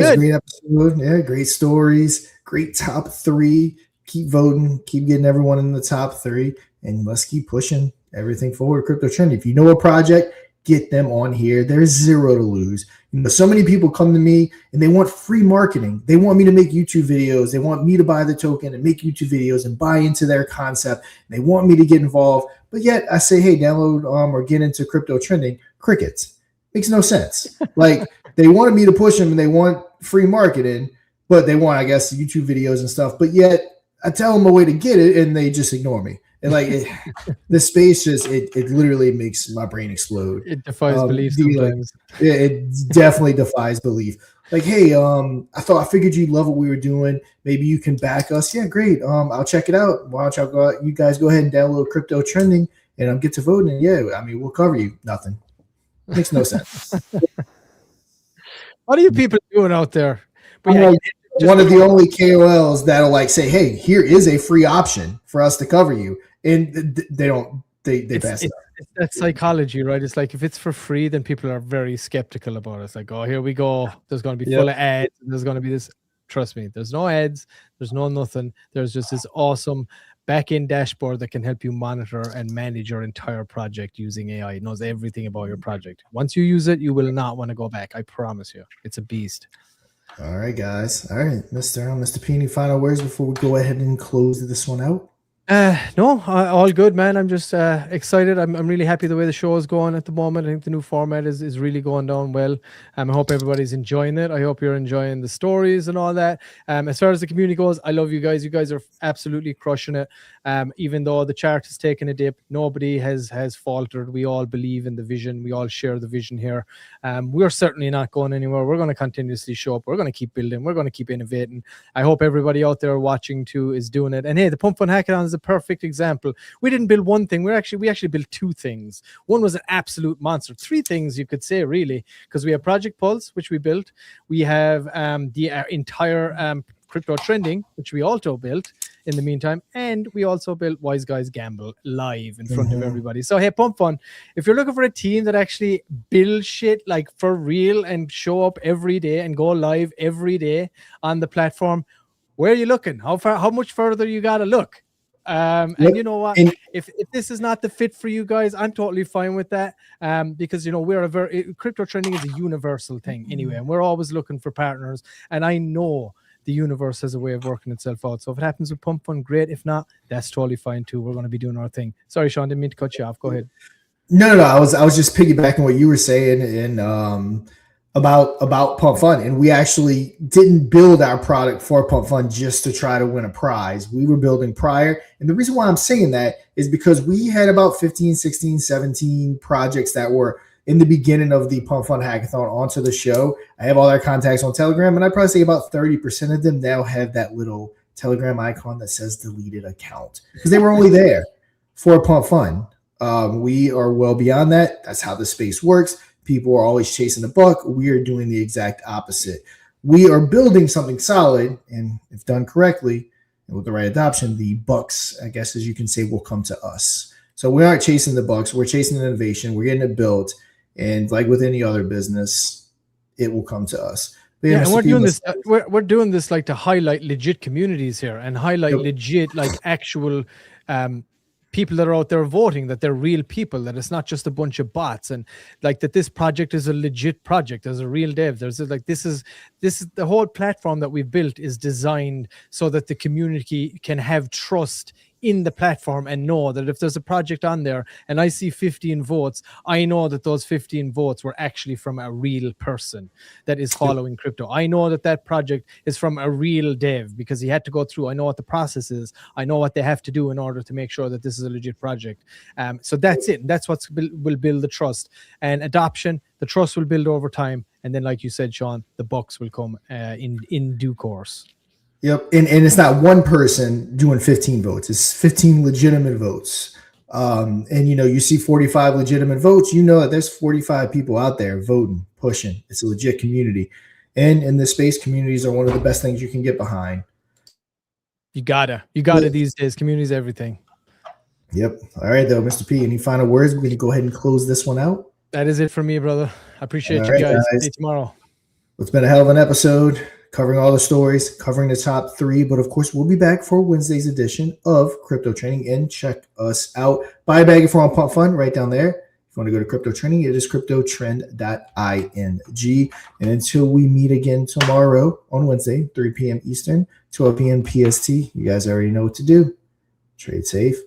a great episode. Yeah, great stories, great top 3. Keep voting, keep getting everyone in the top 3, and let's keep pushing everything forward. Crypto Trend. If you know a project, get them on here. There's zero to lose. So many people come to me and they want free marketing. They want me to make YouTube videos. They want me to buy the token and make YouTube videos and buy into their concept. They want me to get involved. But yet I say, hey, download or get into Crypto Trending. Crickets. Makes no sense. Like they wanted me to push them and they want free marketing, but they want, I guess, YouTube videos and stuff. But yet I tell them a way to get it and they just ignore me. And like the space just it literally makes my brain explode. It defies belief sometimes. Like, it definitely defies belief. Like, hey, I figured you'd love what we were doing. Maybe you can back us. Yeah, great. I'll check it out. Why don't y'all go out? You guys go ahead and download Crypto Trending and get to voting. And yeah, I mean, we'll cover you. Nothing. Makes no sense. What are you people doing out there? But yeah, one of the only KOLs that'll like say, hey, here is a free option for us to cover you. And they don't, they pass it up. It's that psychology, right? It's like if it's for free, then people are very skeptical about it. It's like, oh, here we go. There's going to be full of ads. There's going to be this. Trust me, there's no ads. There's no nothing. There's just this awesome back-end dashboard that can help you monitor and manage your entire project using AI. It knows everything about your project. Once you use it, you will not want to go back. I promise you. It's a beast. All right, guys. All right, Mr. P, any final words before we go ahead and close this one out? No, all good, man. I'm just excited. I'm really happy the way the show is going at the moment. I think the new format is really going down well. I hope everybody's enjoying it. I hope you're enjoying the stories and all that. As far as the community goes, I love you guys. You guys are absolutely crushing it. Even though the chart has taken a dip, nobody has faltered. We all believe in the vision. We all share the vision here. We're certainly not going anywhere. We're going to continuously show up. We're going to keep building. We're going to keep innovating. I hope everybody out there watching too is doing it. And hey, the Pump Fun Hackathon is a perfect example. We didn't build one thing. We actually built two things. One was an absolute monster. Three things you could say really, because we have Project Pulse, which we built. We have the entire crypto trending, which we also built in the meantime, and we also built Wise Guys Gamble live in front of everybody. So hey, Pump Fun, if you're looking for a team that actually build shit like for real and show up every day and go live every day on the platform, where are you looking? How much further you gotta look? And you know what, if this is not the fit for you guys, I'm totally fine with that, because you know we're crypto trending is a universal thing anyway, and we're always looking for partners, and I know the universe has a way of working itself out. So if it happens with Pump Fun, great. If not, that's totally fine too. We're going to be doing our thing. Sorry, Sean, didn't mean to cut you off. Go ahead. No. I was just piggybacking what you were saying and about Pump Fun. And we actually didn't build our product for Pump Fun just to try to win a prize. We were building prior. And the reason why I'm saying that is because we had about 15, 16, 17 projects that were in the beginning of the Pump Fun Hackathon onto the show. I have all their contacts on Telegram, and I'd probably say about 30% of them now have that little Telegram icon that says deleted account because they were only there for Pump Fun. We are well beyond that. That's how the space works. People are always chasing the buck. We are doing the exact opposite. We are building something solid, and if done correctly and with the right adoption, the bucks, I guess as you can say, will come to us. So we aren't chasing the bucks. We're chasing innovation. We're getting it built. And like with any other business, it will come to us. Yeah, and we're doing this. We're doing this like to highlight legit communities here and highlight legit, like actual people that are out there voting, that they're real people, that it's not just a bunch of bots, and like that this project is a legit project. There's a real dev. There's like this is the whole platform that we've built is designed so that the community can have trust in the platform and know that if there's a project on there and I see 15 votes, I know that those 15 votes were actually from a real person that is following crypto. I know that that project is from a real dev because he had to go through. I know what the process is. I know what they have to do in order to make sure that this is a legit project. So that's it. That's what will build the trust and adoption. The trust will build over time. And then, like you said, Sean, the bucks will come in due course. Yep. And it's not one person doing 15 votes. It's 15 legitimate votes. And, you know, you see 45 legitimate votes, you know that there's 45 people out there voting, pushing. It's a legit community. And in this space, communities are one of the best things you can get behind. You gotta these days. Community's everything. Yep. All right, though, Mr. P, any final words? We're going to go ahead and close this one out. That is it for me, brother. I appreciate you guys. See you tomorrow. It's been a hell of an episode. Covering all the stories, covering the top 3. But, of course, we'll be back for Wednesday's edition of Crypto Training. And check us out. Buy a bag if we're on Pump Fun right down there. If you want to go to Crypto Training, it is cryptotrend.ing. And until we meet again tomorrow on Wednesday, 3 p.m. Eastern, 12 p.m. PST, you guys already know what to do. Trade safe.